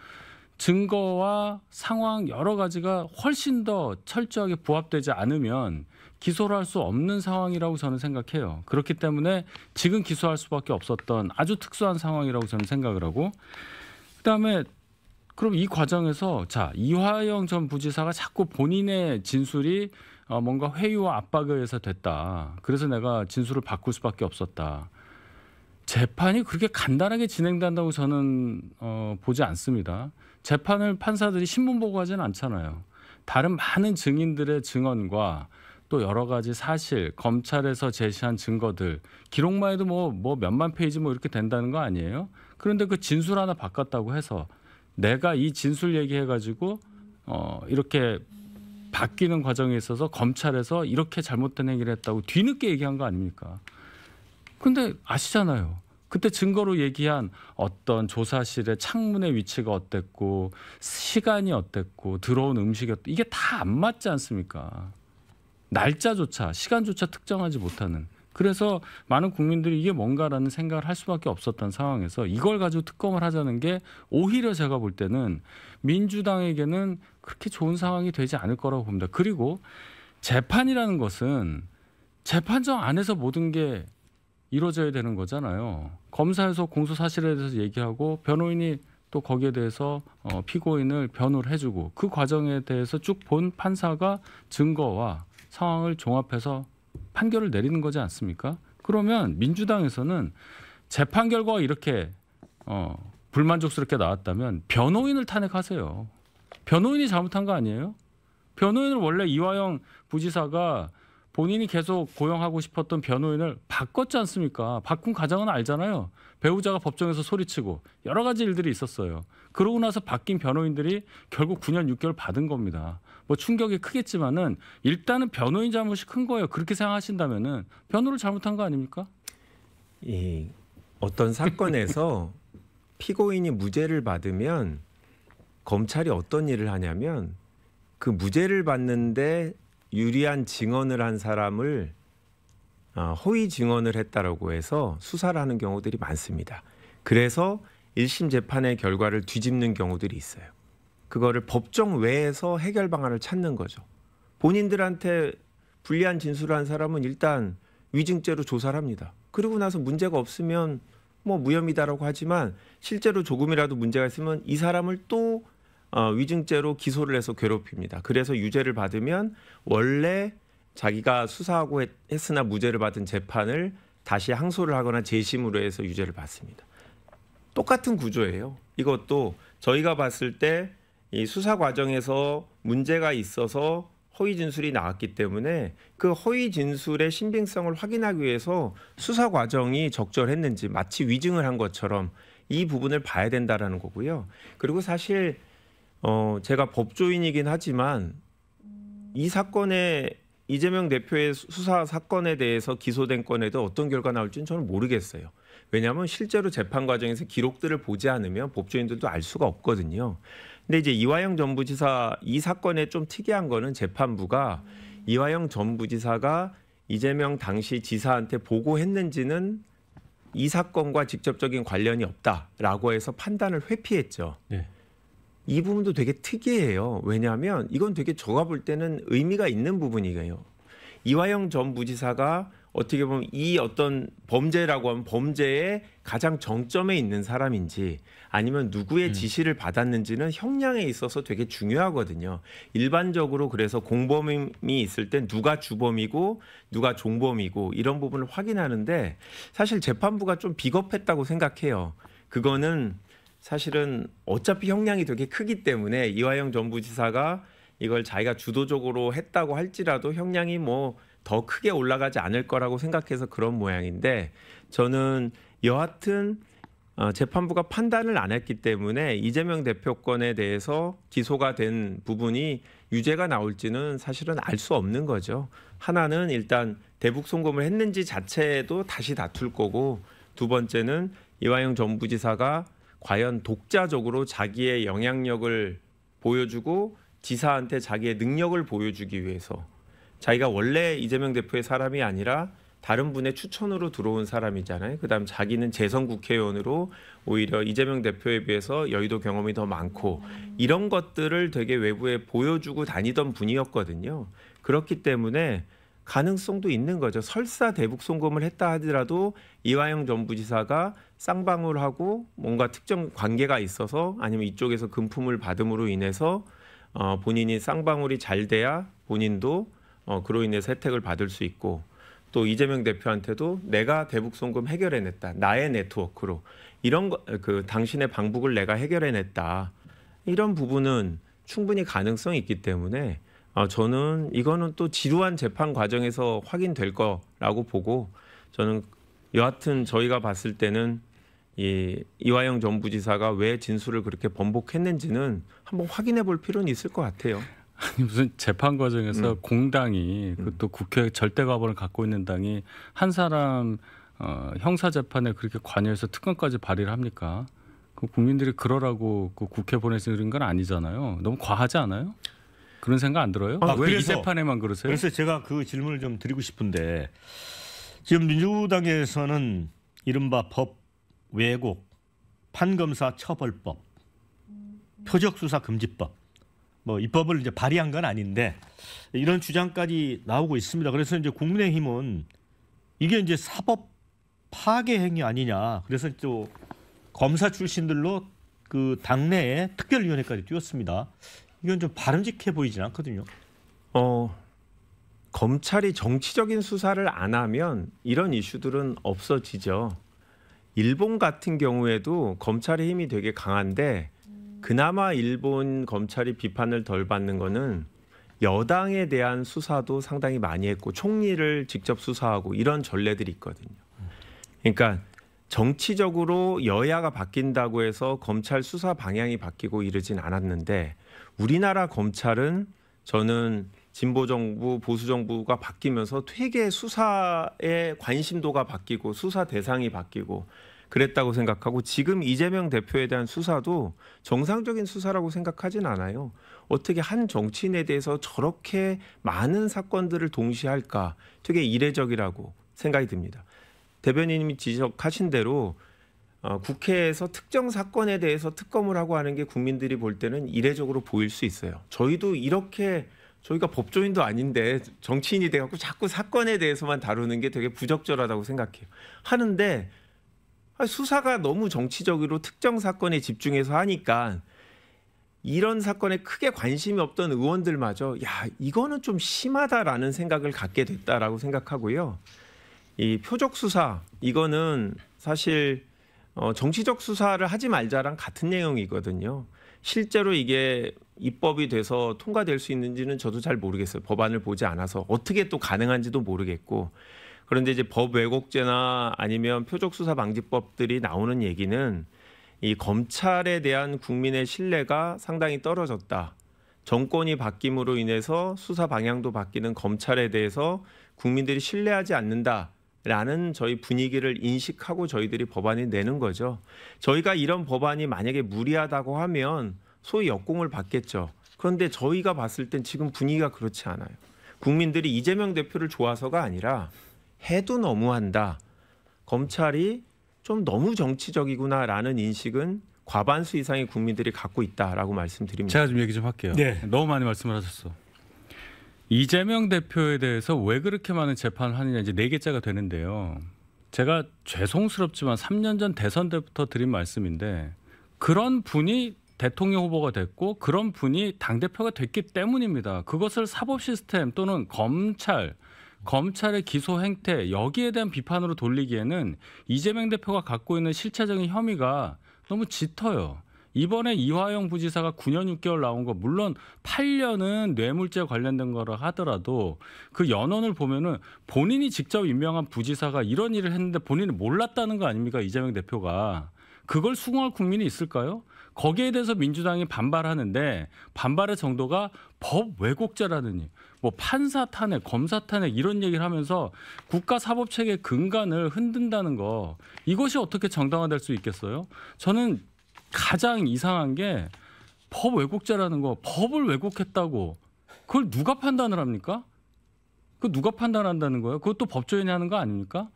증거와 상황 여러 가지가 훨씬 더 철저하게 부합되지 않으면 기소를 할 수 없는 상황이라고 저는 생각해요. 그렇기 때문에 지금 기소할 수밖에 없었던 아주 특수한 상황이라고 저는 생각을 하고 그다음에 그럼 이 과정에서 자 이화영 전 부지사가 자꾸 본인의 진술이 뭔가 회유와 압박에 의해서 됐다. 그래서 내가 진술을 바꿀 수밖에 없었다. 재판이 그렇게 간단하게 진행된다고 저는 보지 않습니다. 재판을 판사들이 신문 보고 하지는 않잖아요. 다른 많은 증인들의 증언과 또 여러 가지 사실, 검찰에서 제시한 증거들, 기록만 해도 뭐 몇만 페이지 뭐 이렇게 된다는 거 아니에요? 그런데 그 진술 하나 바꿨다고 해서 내가 이 진술 얘기해가지고 이렇게 바뀌는 과정에 있어서 검찰에서 이렇게 잘못된 행위를 했다고 뒤늦게 얘기한 거 아닙니까? 근데 아시잖아요. 그때 증거로 얘기한 어떤 조사실의 창문의 위치가 어땠고 시간이 어땠고 들어온 음식이 이게 다 안 맞지 않습니까? 날짜조차 시간조차 특정하지 못하는. 그래서 많은 국민들이 이게 뭔가라는 생각을 할 수밖에 없었던 상황에서 이걸 가지고 특검을 하자는 게 오히려 제가 볼 때는 민주당에게는 그렇게 좋은 상황이 되지 않을 거라고 봅니다. 그리고 재판이라는 것은 재판정 안에서 모든 게 이루어져야 되는 거잖아요. 검사에서 공소 사실에 대해서 얘기하고 변호인이 또 거기에 대해서 피고인을 변호를 해주고 그 과정에 대해서 쭉 본 판사가 증거와 상황을 종합해서 판결을 내리는 거지 않습니까? 그러면 민주당에서는 재판 결과가 이렇게 불만족스럽게 나왔다면 변호인을 탄핵하세요. 변호인이 잘못한 거 아니에요? 변호인을 원래 이화영 부지사가 본인이 계속 고용하고 싶었던 변호인을 바꿨지 않습니까? 바꾼 과정은 알잖아요. 배우자가 법정에서 소리치고 여러 가지 일들이 있었어요. 그러고 나서 바뀐 변호인들이 결국 9년 6개월 받은 겁니다. 뭐 충격이 크겠지만은 일단은 변호인 잘못이 큰 거예요. 그렇게 생각하신다면은 변호를 잘못한 거 아닙니까? 어떤 사건에서 피고인이 무죄를 받으면 검찰이 어떤 일을 하냐면 그 무죄를 받는데 유리한 증언을 한 사람을 허위 증언을 했다라고 해서 수사를 하는 경우들이 많습니다. 그래서 1심 재판의 결과를 뒤집는 경우들이 있어요. 그거를 법정 외에서 해결 방안을 찾는 거죠. 본인들한테 불리한 진술을 한 사람은 일단 위증죄로 조사를 합니다. 그리고 나서 문제가 없으면 뭐 무혐의다라고 하지만 실제로 조금이라도 문제가 있으면 이 사람을 또 위증죄로 기소를 해서 괴롭힙니다. 그래서 유죄를 받으면 원래 자기가 수사하고 했으나 무죄를 받은 재판을 다시 항소를 하거나 재심으로 해서 유죄를 받습니다. 똑같은 구조예요. 이것도 저희가 봤을 때 이 수사 과정에서 문제가 있어서 허위 진술이 나왔기 때문에 그 허위 진술의 신빙성을 확인하기 위해서 수사 과정이 적절했는지 마치 위증을 한 것처럼 이 부분을 봐야 된다라는 거고요. 그리고 사실 제가 법조인이긴 하지만 이 사건에 이재명 대표의 수사 사건에 대해서 기소된 건에도 어떤 결과 나올지는 저는 모르겠어요. 왜냐하면 실제로 재판 과정에서 기록들을 보지 않으면 법조인들도 알 수가 없거든요. 근데 이제 이화영 전 부지사 이 사건에 좀 특이한 거는 재판부가 이화영 전 부지사가 이재명 당시 지사한테 보고했는지는 이 사건과 직접적인 관련이 없다라고 해서 판단을 회피했죠. 네. 이 부분도 되게 특이해요. 왜냐하면 이건 되게 제가 볼 때는 의미가 있는 부분이에요. 이화영 전 부지사가 어떻게 보면 이 어떤 범죄라고 하면 범죄의 가장 정점에 있는 사람인지 아니면 누구의 지시를 받았는지는 형량에 있어서 되게 중요하거든요. 일반적으로 그래서 공범이 있을 때 누가 주범이고 누가 종범이고 이런 부분을 확인하는데 사실 재판부가 좀 비겁했다고 생각해요. 그거는 사실은 어차피 형량이 되게 크기 때문에 이화영 전 부지사가 이걸 자기가 주도적으로 했다고 할지라도 형량이 뭐 더 크게 올라가지 않을 거라고 생각해서 그런 모양인데 저는 여하튼 재판부가 판단을 안 했기 때문에 이재명 대표 건에 대해서 기소가 된 부분이 유죄가 나올지는 사실은 알 수 없는 거죠. 하나는 일단 대북 송금을 했는지 자체도 다시 다툴 거고 두 번째는 이화영 전 부지사가 과연 독자적으로 자기의 영향력을 보여주고 지사한테 자기의 능력을 보여주기 위해서 자기가 원래 이재명 대표의 사람이 아니라 다른 분의 추천으로 들어온 사람이잖아요. 그다음 자기는 재선 국회의원으로 오히려 이재명 대표에 비해서 여의도 경험이 더 많고 이런 것들을 되게 외부에 보여주고 다니던 분이었거든요. 그렇기 때문에 가능성도 있는 거죠. 설사 대북 송금을 했다 하더라도 이화영 전 부지사가 쌍방울하고 뭔가 특정 관계가 있어서 아니면 이쪽에서 금품을 받음으로 인해서 본인이 쌍방울이 잘 돼야 본인도 그로 인해서 혜택을 받을 수 있고 또 이재명 대표한테도 내가 대북 송금 해결해냈다. 나의 네트워크로 이런 그 당신의 방북을 내가 해결해냈다. 이런 부분은 충분히 가능성이 있기 때문에 저는 이거는 또 지루한 재판 과정에서 확인될 거라고 보고 저는 여하튼 저희가 봤을 때는 이화영 전 부지사가 왜 진술을 그렇게 번복했는지는 한번 확인해 볼 필요는 있을 것 같아요. 아니 무슨 재판 과정에서 공당이 또 국회 절대 과반을 갖고 있는 당이 한 사람 형사 재판에 그렇게 관여해서 특검까지 발의를 합니까? 그 국민들이 그러라고 그 국회 보내서 그런 건 아니잖아요. 너무 과하지 않아요? 그런 생각 안 들어요? 왜 이 재판에만 그러세요? 그래서 제가 그 질문을 좀 드리고 싶은데 지금 민주당에서는 이른바 법 왜곡, 판검사 처벌법, 표적수사 금지법 뭐 입법을 이제 발의한 건 아닌데 이런 주장까지 나오고 있습니다. 그래서 이제 국민의힘은 이게 이제 사법 파괴 행위 아니냐. 그래서 또 검사 출신들로 그 당내에 특별위원회까지 띄웠습니다. 이건 좀 바람직해 보이진 않거든요. 검찰이 정치적인 수사를 안 하면 이런 이슈들은 없어지죠. 일본 같은 경우에도 검찰의 힘이 되게 강한데 그나마 일본 검찰이 비판을 덜 받는 거는 여당에 대한 수사도 상당히 많이 했고 총리를 직접 수사하고 이런 전례들이 있거든요. 그러니까 정치적으로 여야가 바뀐다고 해서 검찰 수사 방향이 바뀌고 이러진 않았는데 우리나라 검찰은 저는 진보 정부, 보수 정부가 바뀌면서 되게 수사의 관심도가 바뀌고 수사 대상이 바뀌고 그랬다고 생각하고 지금 이재명 대표에 대한 수사도 정상적인 수사라고 생각하진 않아요. 어떻게 한 정치인에 대해서 저렇게 많은 사건들을 동시에 할까 되게 이례적이라고 생각이 듭니다. 대변인님이 지적하신 대로 국회에서 특정 사건에 대해서 특검을 하고 하는 게 국민들이 볼 때는 이례적으로 보일 수 있어요. 저희도 이렇게 저희가 법조인도 아닌데 정치인이 돼갖고 자꾸 사건에 대해서만 다루는 게 되게 부적절하다고 생각해요. 하는데 수사가 너무 정치적으로 특정 사건에 집중해서 하니까 이런 사건에 크게 관심이 없던 의원들마저 야 이거는 좀 심하다라는 생각을 갖게 됐다라고 생각하고요. 이 표적 수사 이거는 사실 정치적 수사를 하지 말자랑 같은 내용이거든요. 실제로 이게 입법이 돼서 통과될 수 있는지는 저도 잘 모르겠어요. 법안을 보지 않아서 어떻게 또 가능한지도 모르겠고 그런데 이제 법 왜곡죄나 아니면 표적수사방지법들이 나오는 얘기는 이 검찰에 대한 국민의 신뢰가 상당히 떨어졌다. 정권이 바뀜으로 인해서 수사 방향도 바뀌는 검찰에 대해서 국민들이 신뢰하지 않는다라는 저희 분위기를 인식하고 저희들이 법안을 내는 거죠. 저희가 이런 법안이 만약에 무리하다고 하면 소위 역공을 받겠죠. 그런데 저희가 봤을 땐 지금 분위기가 그렇지 않아요. 국민들이 이재명 대표를 좋아서가 아니라 해도 너무한다. 검찰이 좀 너무 정치적이구나라는 인식은 과반수 이상의 국민들이 갖고 있다라고 말씀드립니다. 제가 좀 얘기 좀 할게요. 네. 너무 많이 말씀을 하셨어. 이재명 대표에 대해서 왜 그렇게 많은 재판을 하느냐 이제 4개째가 되는데요. 제가 죄송스럽지만 3년 전 대선 때부터 드린 말씀인데 그런 분이 대통령 후보가 됐고 그런 분이 당대표가 됐기 때문입니다. 그것을 사법 시스템 또는 검찰의 기소 행태 여기에 대한 비판으로 돌리기에는 이재명 대표가 갖고 있는 실체적인 혐의가 너무 짙어요. 이번에 이화영 부지사가 9년 6개월 나온 거 물론 8년은 뇌물죄 관련된 거라 하더라도 그 연원을 보면은 본인이 직접 임명한 부지사가 이런 일을 했는데 본인이 몰랐다는 거 아닙니까? 이재명 대표가. 그걸 수긍할 국민이 있을까요? 거기에 대해서 민주당이 반발하는데 반발의 정도가 법 왜곡죄라느니 뭐 판사 탄핵, 검사 탄핵 이런 얘기를 하면서 국가 사법 체계 근간을 흔든다는 거 이것이 어떻게 정당화될 수 있겠어요? 저는 가장 이상한 게 법 왜곡죄라는 거 법을 왜곡했다고 그걸 누가 판단을 합니까? 그 누가 판단한다는 거예요? 그것도 법조인이 하는 거 아닙니까?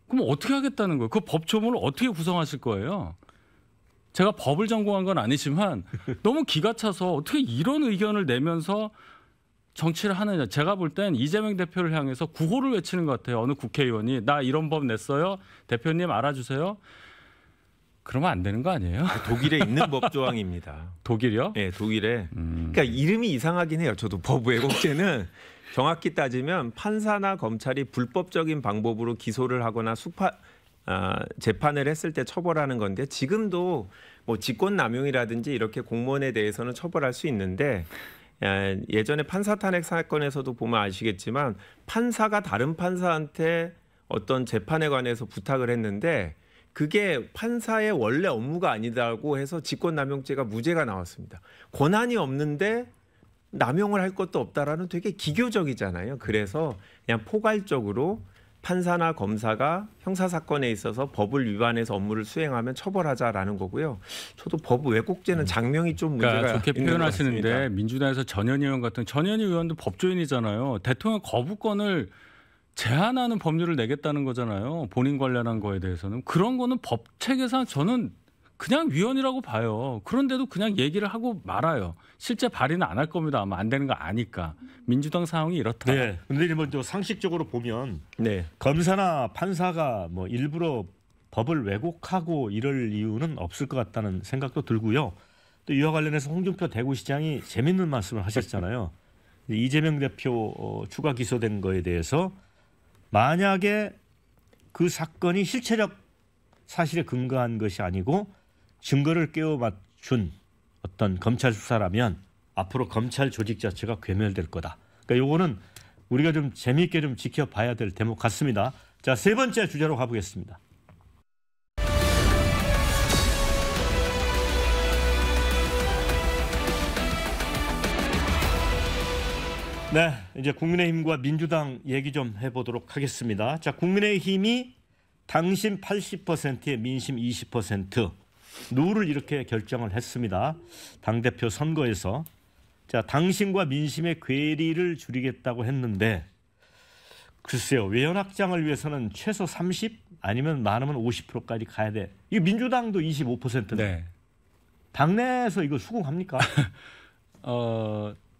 그럼 어떻게 하겠다는 거예요? 그 법조문을 어떻게 구성하실 거예요? 제가 법을 전공한 건 아니지만 너무 기가 차서 어떻게 이런 의견을 내면서 정치를 하느냐. 제가 볼 땐 이재명 대표를 향해서 구호를 외치는 것 같아요. 어느 국회의원이 나 이런 법 냈어요. 대표님 알아주세요. 그러면 안 되는 거 아니에요? 독일에 있는 법 조항입니다. 독일이요? 네, 독일에. 그러니까 이름이 이상하긴 해요. 저도 법 왜곡죄는 정확히 따지면 판사나 검찰이 불법적인 방법으로 기소를 하거나 재판을 했을 때 처벌하는 건데 지금도 뭐 직권남용이라든지 이렇게 공무원에 대해서는 처벌할 수 있는데 예전에 판사 탄핵 사건에서도 보면 아시겠지만 판사가 다른 판사한테 어떤 재판에 관해서 부탁을 했는데 그게 판사의 원래 업무가 아니다고 해서 직권남용죄가 무죄가 나왔습니다. 권한이 없는데 남용을 할 것도 없다라는 되게 기교적이잖아요. 그래서 그냥 포괄적으로 판사나 검사가 형사사건에 있어서 법을 위반해서 업무를 수행하면 처벌하자라는 거고요. 저도 법 왜곡죄는 장명이 좀 문제가 그러니까 좋게 있는 것 표현하시는데 같습니다. 민주당에서 전현희 의원 같은 전현희 의원도 법조인이잖아요. 대통령 거부권을 제한하는 법률을 내겠다는 거잖아요. 본인 관련한 거에 대해서는. 그런 거는 법 체계상 저는 그냥 위헌이라고 봐요. 그런데도 그냥 얘기를 하고 말아요. 실제 발의는 안 할 겁니다. 아마 안 되는 거 아니까. 민주당 상황이 이렇다. 네. 근데 먼저 상식적으로 보면 네. 검사나 판사가 뭐 일부러 법을 왜곡하고 이럴 이유는 없을 것 같다는 생각도 들고요. 또 이와 관련해서 홍준표 대구시장이 재밌는 말씀을 하셨잖아요. 이재명 대표 추가 기소된 거에 대해서 만약에 그 사건이 실체적 사실에 근거한 것이 아니고 증거를 깨워 맞춘 어떤 검찰 수사라면 앞으로 검찰 조직 자체가 괴멸될 거다. 그러니까 요거는 우리가 좀 재미있게 좀 지켜봐야 될 대목 같습니다. 자, 세 번째 주제로 가보겠습니다. 네, 이제 국민의힘과 민주당 얘기 좀 해보도록 하겠습니다. 자, 국민의힘이 당심 80%에 민심 20% 누를 이렇게 결정을 했습니다. 당대표 선거에서. 자, 당심과 민심의 괴리를 줄이겠다고 했는데 글쎄요. 외연 확장을 위해서는 최소 30 아니면 많으면 50%까지 가야 돼. 이거 민주당도 25%인데 네. 당내에서 이거 수긍합니까?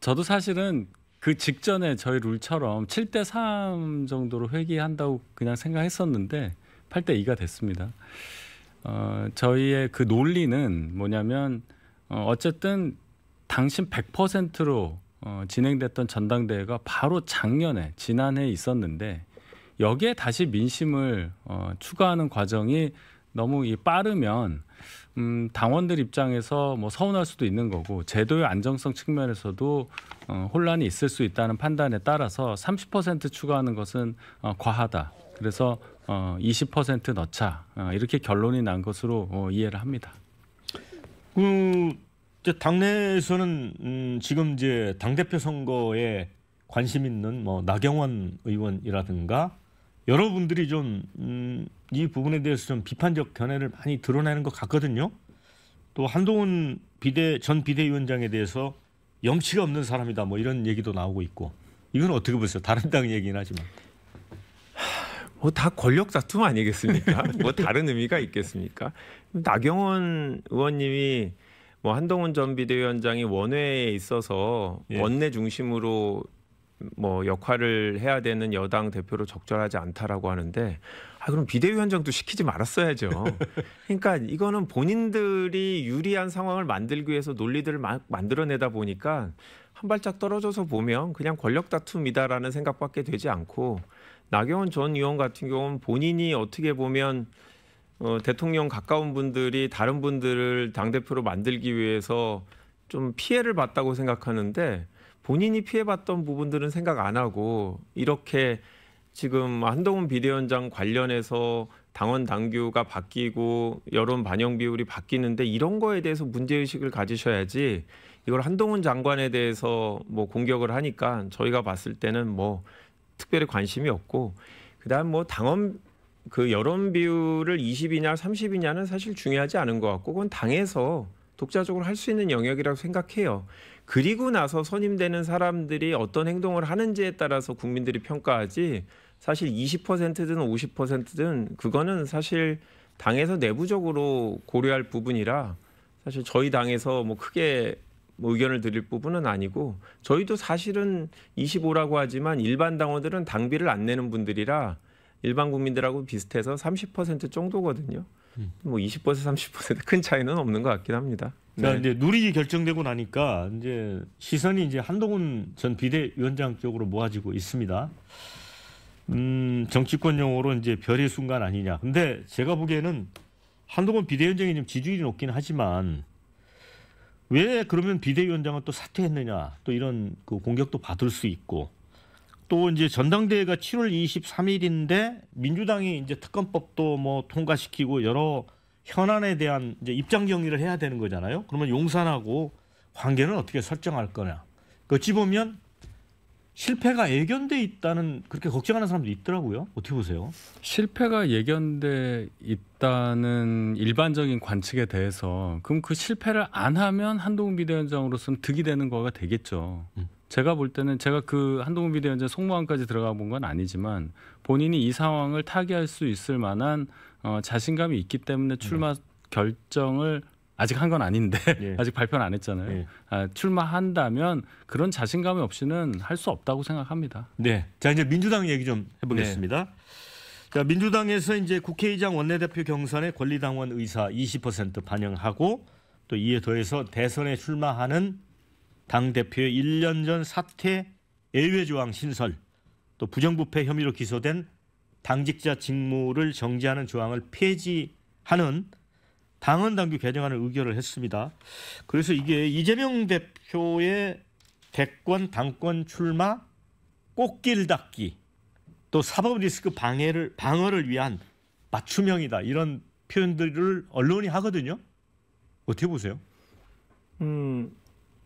저도 사실은 그 직전에 저희 룰처럼 7대3 정도로 회귀한다고 그냥 생각했었는데 8대2가 됐습니다. 저희의 그 논리는 뭐냐면 어쨌든 당신 100%로 진행됐던 전당대회가 바로 작년에 지난해에 있었는데 여기에 다시 민심을 추가하는 과정이 너무 빠르면 당원들 입장에서 뭐 서운할 수도 있는 거고 제도의 안정성 측면에서도 혼란이 있을 수 있다는 판단에 따라서 30% 추가하는 것은 과하다. 그래서 20% 넣자 이렇게 결론이 난 것으로 이해를 합니다. 이제 당내에서는 지금 이제 당대표 선거에 관심 있는 뭐 나경원 의원이라든가 여러분들이 좀 이 부분에 대해서 좀 비판적 견해를 많이 드러내는 것 같거든요. 또 한동훈 전 비대위원장에 대해서 염치가 없는 사람이다 뭐 이런 얘기도 나오고 있고 이건 어떻게 보세요? 다른 당 얘기긴 하지만. 뭐 다 권력 다툼 아니겠습니까? 뭐 다른 의미가 있겠습니까? 나경원 의원님이 뭐 한동훈 전 비대위원장이 원외에 있어서 예. 원내 중심으로 뭐 역할을 해야 되는 여당 대표로 적절하지 않다라고 하는데 그럼 비대위원장도 시키지 말았어야죠. 그러니까 이거는 본인들이 유리한 상황을 만들기 위해서 논리들을 막 만들어내다 보니까 한 발짝 떨어져서 보면 그냥 권력 다툼이다라는 생각밖에 되지 않고 나경원 전 의원 같은 경우는 본인이 어떻게 보면 대통령 가까운 분들이 다른 분들을 당대표로 만들기 위해서 좀 피해를 봤다고 생각하는데 본인이 피해봤던 부분들은 생각 안 하고 이렇게 지금 한동훈 비대위원장 관련해서 당원 당규가 바뀌고 여론 반영 비율이 바뀌는데 이런 거에 대해서 문제의식을 가지셔야지 이걸 한동훈 장관에 대해서 뭐 공격을 하니까 저희가 봤을 때는 뭐 특별히 관심이 없고 그다음 뭐 당원 그 여론 비율을 20이냐 30이냐는 사실 중요하지 않은 것 같고 그건 당에서 독자적으로 할 수 있는 영역이라고 생각해요. 그리고 나서 선임되는 사람들이 어떤 행동을 하는지에 따라서 국민들이 평가하지 사실 20%든 50%든 그거는 사실 당에서 내부적으로 고려할 부분이라 사실 저희 당에서 뭐 크게 뭐 의견을 드릴 부분은 아니고 저희도 사실은 25라고 하지만 일반 당원들은 당비를 안 내는 분들이라 일반 국민들하고 비슷해서 30% 정도거든요. 뭐 20% 30% 큰 차이는 없는 것 같긴 합니다. 자, 이제 누리기 결정되고 나니까 이제 시선이 이제 한동훈 전 비대위원장 쪽으로 모아지고 있습니다. 정치권 용어로 이제 별의 순간 아니냐. 근데 제가 보기에는 한동훈 비대위원장이 좀 지지율이 높긴 하지만 왜 그러면 비대위원장은 또 사퇴했느냐. 또 이런 그 공격도 받을 수 있고 또 이제 전당대회가 7월 23일인데 민주당이 이제 특검법도 뭐 통과시키고 여러 현안에 대한 이제 입장 정리를 해야 되는 거잖아요. 그러면 용산하고 관계는 어떻게 설정할 거냐. 어찌 보면 실패가 예견돼 있다는 그렇게 걱정하는 사람도 있더라고요. 어떻게 보세요? 실패가 예견돼 있다는 일반적인 관측에 대해서 그럼 그 실패를 안 하면 한동훈 비대위원장으로서는 득이 되는 거가 되겠죠. 제가 볼 때는 제가 그 한동훈 비대위원장 속마음까지 들어가 본 건 아니지만 본인이 이 상황을 타개할 수 있을 만한 자신감이 있기 때문에 출마 결정을 아직 한 건 아닌데 예. 아직 발표는 안 했잖아요. 예. 출마한다면 그런 자신감이 없이는 할 수 없다고 생각합니다. 네. 자, 이제 민주당 얘기 좀 해보겠습니다. 자, 민주당에서 이제 국회의장 원내대표 경선에 권리당원 의사 20% 반영하고 또 이에 더해서 대선에 출마하는 당대표의 1년 전 사퇴 예외 조항 신설 또 부정부패 혐의로 기소된 당직자 직무를 정지하는 조항을 폐지하는 당헌 당규 개정안을 의결을 했습니다. 그래서 이게 이재명 대표의 대권 당권 출마 꽃길 닦기 또 사법 리스크 방어를 위한 맞춤형이다 이런 표현들을 언론이 하거든요. 어떻게 보세요?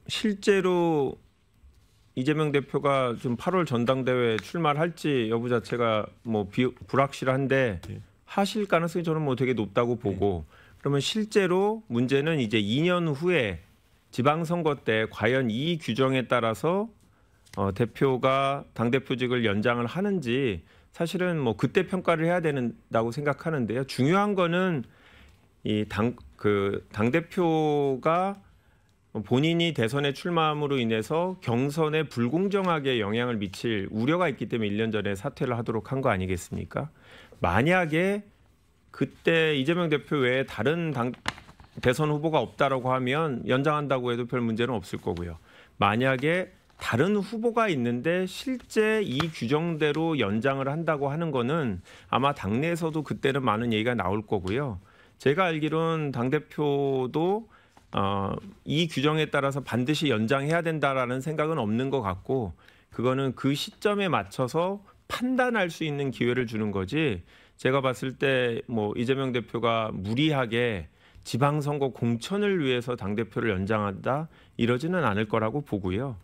실제로 이재명 대표가 좀 8월 전당대회 출마를 할지 여부 자체가 뭐 불확실한데 하실 가능성이 저는 뭐 되게 높다고 보고 그러면 실제로 문제는 이제 2년 후에 지방선거 때 과연 이 규정에 따라서 대표가 당대표직을 연장을 하는지 사실은 뭐 그때 평가를 해야 된다고 생각하는데요. 중요한 거는 이 당대표가 본인이 대선에 출마함으로 인해서 경선에 불공정하게 영향을 미칠 우려가 있기 때문에 1년 전에 사퇴를 하도록 한 거 아니겠습니까? 만약에 그때 이재명 대표 외에 다른 대선 후보가 없다라고 하면 연장한다고 해도 별 문제는 없을 거고요. 만약에 다른 후보가 있는데 실제 이 규정대로 연장을 한다고 하는 거는 아마 당내에서도 그때는 많은 얘기가 나올 거고요. 제가 알기로는 당대표도 이 규정에 따라서 반드시 연장해야 된다라는 생각은 없는 것 같고 그거는 그 시점에 맞춰서 판단할 수 있는 기회를 주는 거지 제가 봤을 때 뭐 이재명 대표가 무리하게 지방선거 공천을 위해서 당대표를 연장한다 이러지는 않을 거라고 보고요.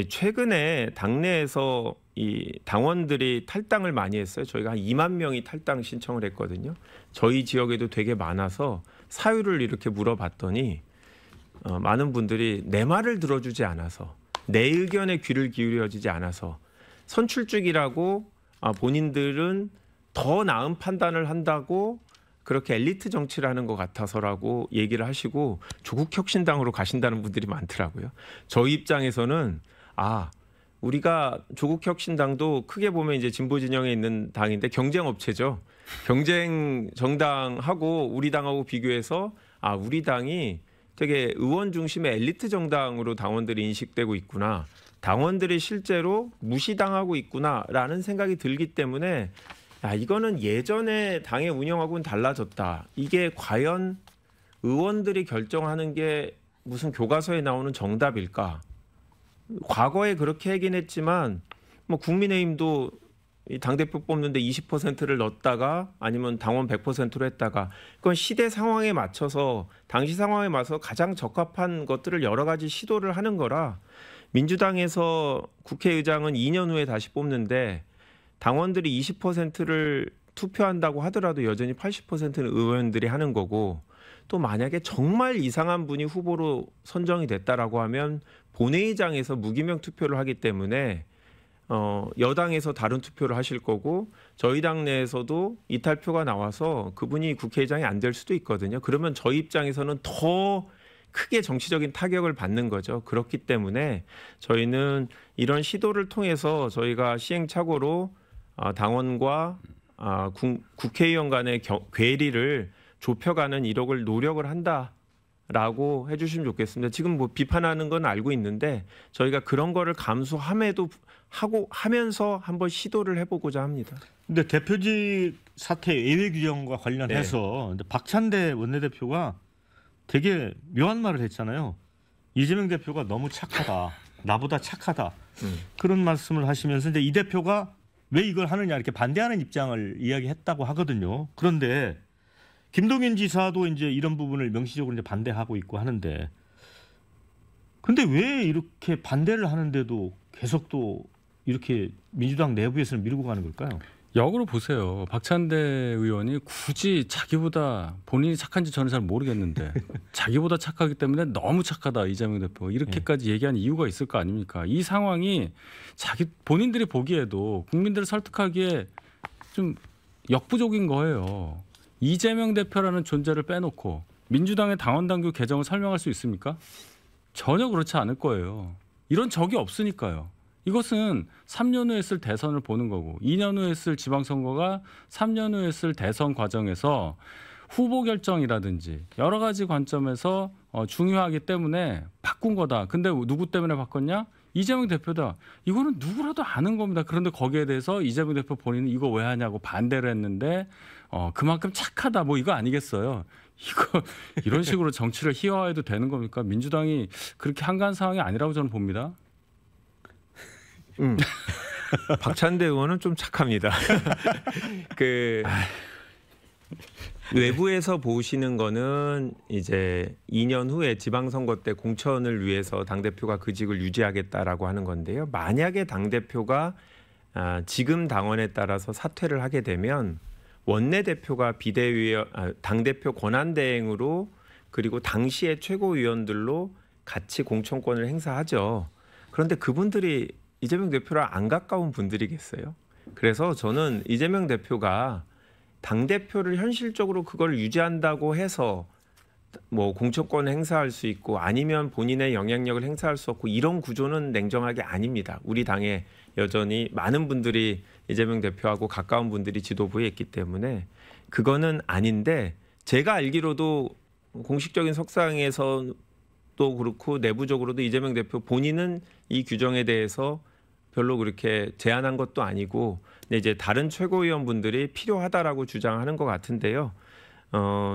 최근에 당내에서 이 당원들이 탈당을 많이 했어요. 저희가 한 2만 명이 탈당 신청을 했거든요. 저희 지역에도 되게 많아서 사유를 이렇게 물어봤더니 많은 분들이 내 말을 들어주지 않아서 내 의견에 귀를 기울여지지 않아서 선출직이라고 본인들은 더 나은 판단을 한다고 그렇게 엘리트 정치를 하는 것 같아서라고 얘기를 하시고 조국혁신당으로 가신다는 분들이 많더라고요. 저희 입장에서는 우리가 조국혁신당도 크게 보면 이제 진보 진영에 있는 당인데 경쟁 업체죠. 경쟁 정당하고 우리 당하고 비교해서 우리 당이 되게 의원 중심의 엘리트 정당으로 당원들이 인식되고 있구나. 당원들이 실제로 무시당하고 있구나라는 생각이 들기 때문에 이거는 예전에 당의 운영하고는 달라졌다. 이게 과연 의원들이 결정하는 게 무슨 교과서에 나오는 정답일까? 과거에 그렇게 하긴 했지만 뭐 국민의힘도 당대표 뽑는데 20%를 넣었다가 아니면 당원 100%로 했다가 그건 시대 상황에 맞춰서 당시 상황에 맞춰서 가장 적합한 것들을 여러 가지 시도를 하는 거라 민주당에서 국회의장은 2년 후에 다시 뽑는데 당원들이 20%를 투표한다고 하더라도 여전히 80%는 의원들이 하는 거고 또 만약에 정말 이상한 분이 후보로 선정이 됐다라고 하면 본회의장에서 무기명 투표를 하기 때문에 여당에서 다른 투표를 하실 거고 저희 당 내에서도 이탈표가 나와서 그분이 국회의장이 안 될 수도 있거든요. 그러면 저희 입장에서는 더 크게 정치적인 타격을 받는 거죠. 그렇기 때문에 저희는 이런 시도를 통해서 저희가 시행착오로 당원과 국회의원 간의 괴리를 좁혀가는 이력을 노력을 한다라고 해주시면 좋겠습니다. 지금 뭐 비판하는 건 알고 있는데 저희가 그런 거를 하면서 한번 시도를 해보고자 합니다. 근데 대표직 사퇴 예외 규정과 관련해서 박찬대 원내대표가 되게 묘한 말을 했잖아요. 이재명 대표가 너무 착하다. 나보다 착하다. 그런 말씀을 하시면서 이제 이 대표가 왜 이걸 하느냐 이렇게 반대하는 입장을 이야기했다고 하거든요. 그런데 김동연 지사도 이제 이런 부분을 명시적으로 이제 반대하고 있고 하는데, 근데 왜 이렇게 반대를 하는데도 계속 또 이렇게 민주당 내부에서는 밀고 가는 걸까요? 역으로 보세요. 박찬대 의원이 굳이 자기보다 본인이 착한지 저는 잘 모르겠는데 자기보다 착하기 때문에 너무 착하다 이재명 대표 이렇게까지 얘기한 이유가 있을 거 아닙니까? 이 상황이 본인들이 보기에도 국민들을 설득하기에 좀 역부족인 거예요. 이재명 대표라는 존재를 빼놓고 민주당의 당원당규 개정을 설명할 수 있습니까? 전혀 그렇지 않을 거예요. 이런 적이 없으니까요. 이것은 3년 후에 있을 대선을 보는 거고 2년 후에 있을 지방선거가 3년 후에 있을 대선 과정에서 후보 결정이라든지 여러 가지 관점에서 중요하기 때문에 바꾼 거다. 근데 누구 때문에 바꿨냐? 이재명 대표다. 이거는 누구라도 아는 겁니다. 그런데 거기에 대해서 이재명 대표 본인은 이거 왜 하냐고 반대를 했는데 그만큼 착하다 뭐 이거 아니겠어요. 이런 식으로 정치를 희화화해도 되는 겁니까? 민주당이 그렇게 한가한 상황이 아니라고 저는 봅니다. 박찬대 의원은 좀 착합니다. 외부에서 보시는 거는 이제 2년 후에 지방선거 때 공천을 위해서 당대표가 그 직을 유지하겠다라고 하는 건데요. 만약에 당대표가 지금 당원에 따라서 사퇴를 하게 되면 원내대표가 당대표 권한대행으로 그리고 당시의 최고위원들로 같이 공천권을 행사하죠. 그런데 그분들이 이재명 대표랑 안 가까운 분들이겠어요. 그래서 저는 이재명 대표가 당대표를 현실적으로 그걸 유지한다고 해서 뭐 공천권을 행사할 수 있고 아니면 본인의 영향력을 행사할 수 없고 이런 구조는 냉정하게 아닙니다. 우리 당에 여전히 많은 분들이 이재명 대표하고 가까운 분들이 지도부에 있기 때문에 그거는 아닌데 제가 알기로도 공식적인 석상에서 또 그렇고 내부적으로도 이재명 대표 본인은 이 규정에 대해서 별로 그렇게 제안한 것도 아니고 근데 이제 다른 최고위원분들이 필요하다라고 주장하는 것 같은데요.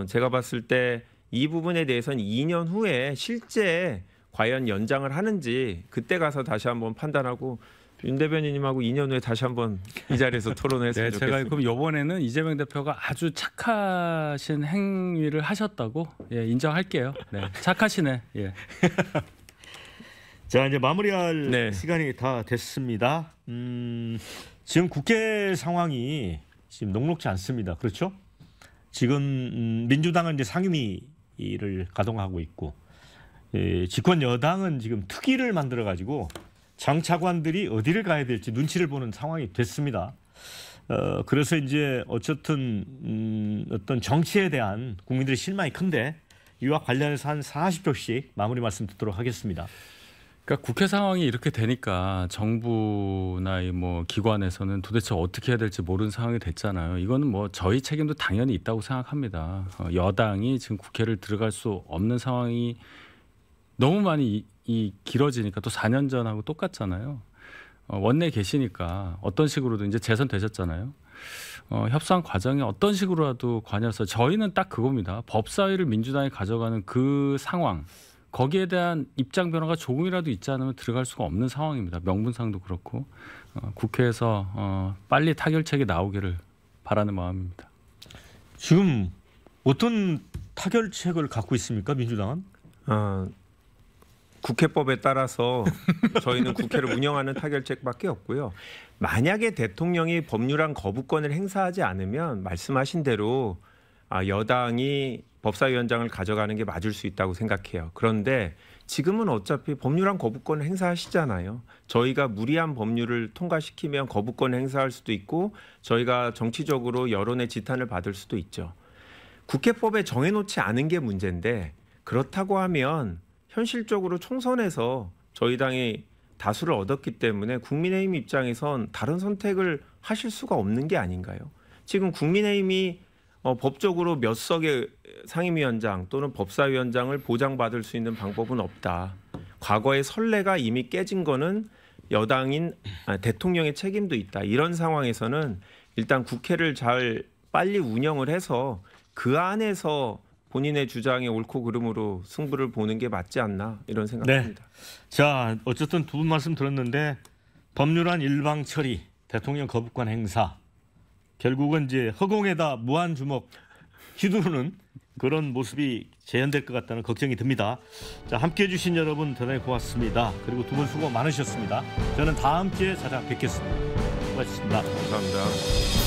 제가 봤을 때 이 부분에 대해서는 2년 후에 실제 과연 연장을 하는지 그때 가서 다시 한번 판단하고 윤 대변인님하고 2년 후에 다시 한번 이 자리에서 토론했으면 좋겠습니다. 제가 그럼 이번에는 이재명 대표가 아주 착하신 행위를 하셨다고 인정할게요. 네, 착하시네. 예. 자, 이제 마무리할 시간이 다 됐습니다. 지금 국회 상황이 지금 녹록지 않습니다. 그렇죠? 지금 민주당은 이제 상임위를 가동하고 있고 집권 여당은 지금 특위를 만들어 가지고 장차관들이 어디를 가야 될지 눈치를 보는 상황이 됐습니다. 그래서 이제 어쨌든 어떤 정치에 대한 국민들의 실망이 큰데 이와 관련해서 한 40초씩 마무리 말씀 듣도록 하겠습니다. 그러니까 국회 상황이 이렇게 되니까 정부나 뭐 기관에서는 도대체 어떻게 해야 될지 모르는 상황이 됐잖아요. 이거는 뭐 저희 책임도 당연히 있다고 생각합니다. 여당이 지금 국회를 들어갈 수 없는 상황이 너무 많이 길어지니까 또 4년 전하고 똑같잖아요. 원내에 계시니까 어떤 식으로든 이제 재선되셨잖아요. 협상 과정에 어떤 식으로라도 관여해서 저희는 딱 그겁니다. 법사위를 민주당이 가져가는 그 상황. 거기에 대한 입장 변화가 조금이라도 있지 않으면 들어갈 수가 없는 상황입니다. 명분상도 그렇고 국회에서 빨리 타결책이 나오기를 바라는 마음입니다. 지금 어떤 타결책을 갖고 있습니까, 민주당은? 국회법에 따라서 저희는 국회를 운영하는 타결책밖에 없고요. 만약에 대통령이 법률안 거부권을 행사하지 않으면 말씀하신 대로 여당이 법사위원장을 가져가는 게 맞을 수 있다고 생각해요. 그런데 지금은 어차피 법률안 거부권을 행사하시잖아요. 저희가 무리한 법률을 통과시키면 거부권을 행사할 수도 있고 저희가 정치적으로 여론의 지탄을 받을 수도 있죠. 국회법에 정해놓지 않은 게 문제인데 그렇다고 하면 현실적으로 총선에서 저희 당이 다수를 얻었기 때문에 국민의힘 입장에선 다른 선택을 하실 수가 없는 게 아닌가요? 지금 국민의힘이 법적으로 몇 석의 상임위원장 또는 법사위원장을 보장받을 수 있는 방법은 없다. 과거의 선례가 이미 깨진 거는 여당인 대통령의 책임도 있다. 이런 상황에서는 일단 국회를 잘 빨리 운영을 해서 그 안에서 본인의 주장의 옳고 그름으로 승부를 보는 게 맞지 않나 이런 생각입니다. 네. 자, 어쨌든 두 분 말씀 들었는데 법률안 일방 처리, 대통령 거부권 행사 결국은 이제 허공에다 무한 주먹 휘두르는 그런 모습이 재현될 것 같다는 걱정이 듭니다. 자, 함께해 주신 여러분 대단히 고맙습니다. 그리고 두 분 수고 많으셨습니다. 저는 다음 주에 찾아뵙겠습니다. 고맙습니다. 감사합니다.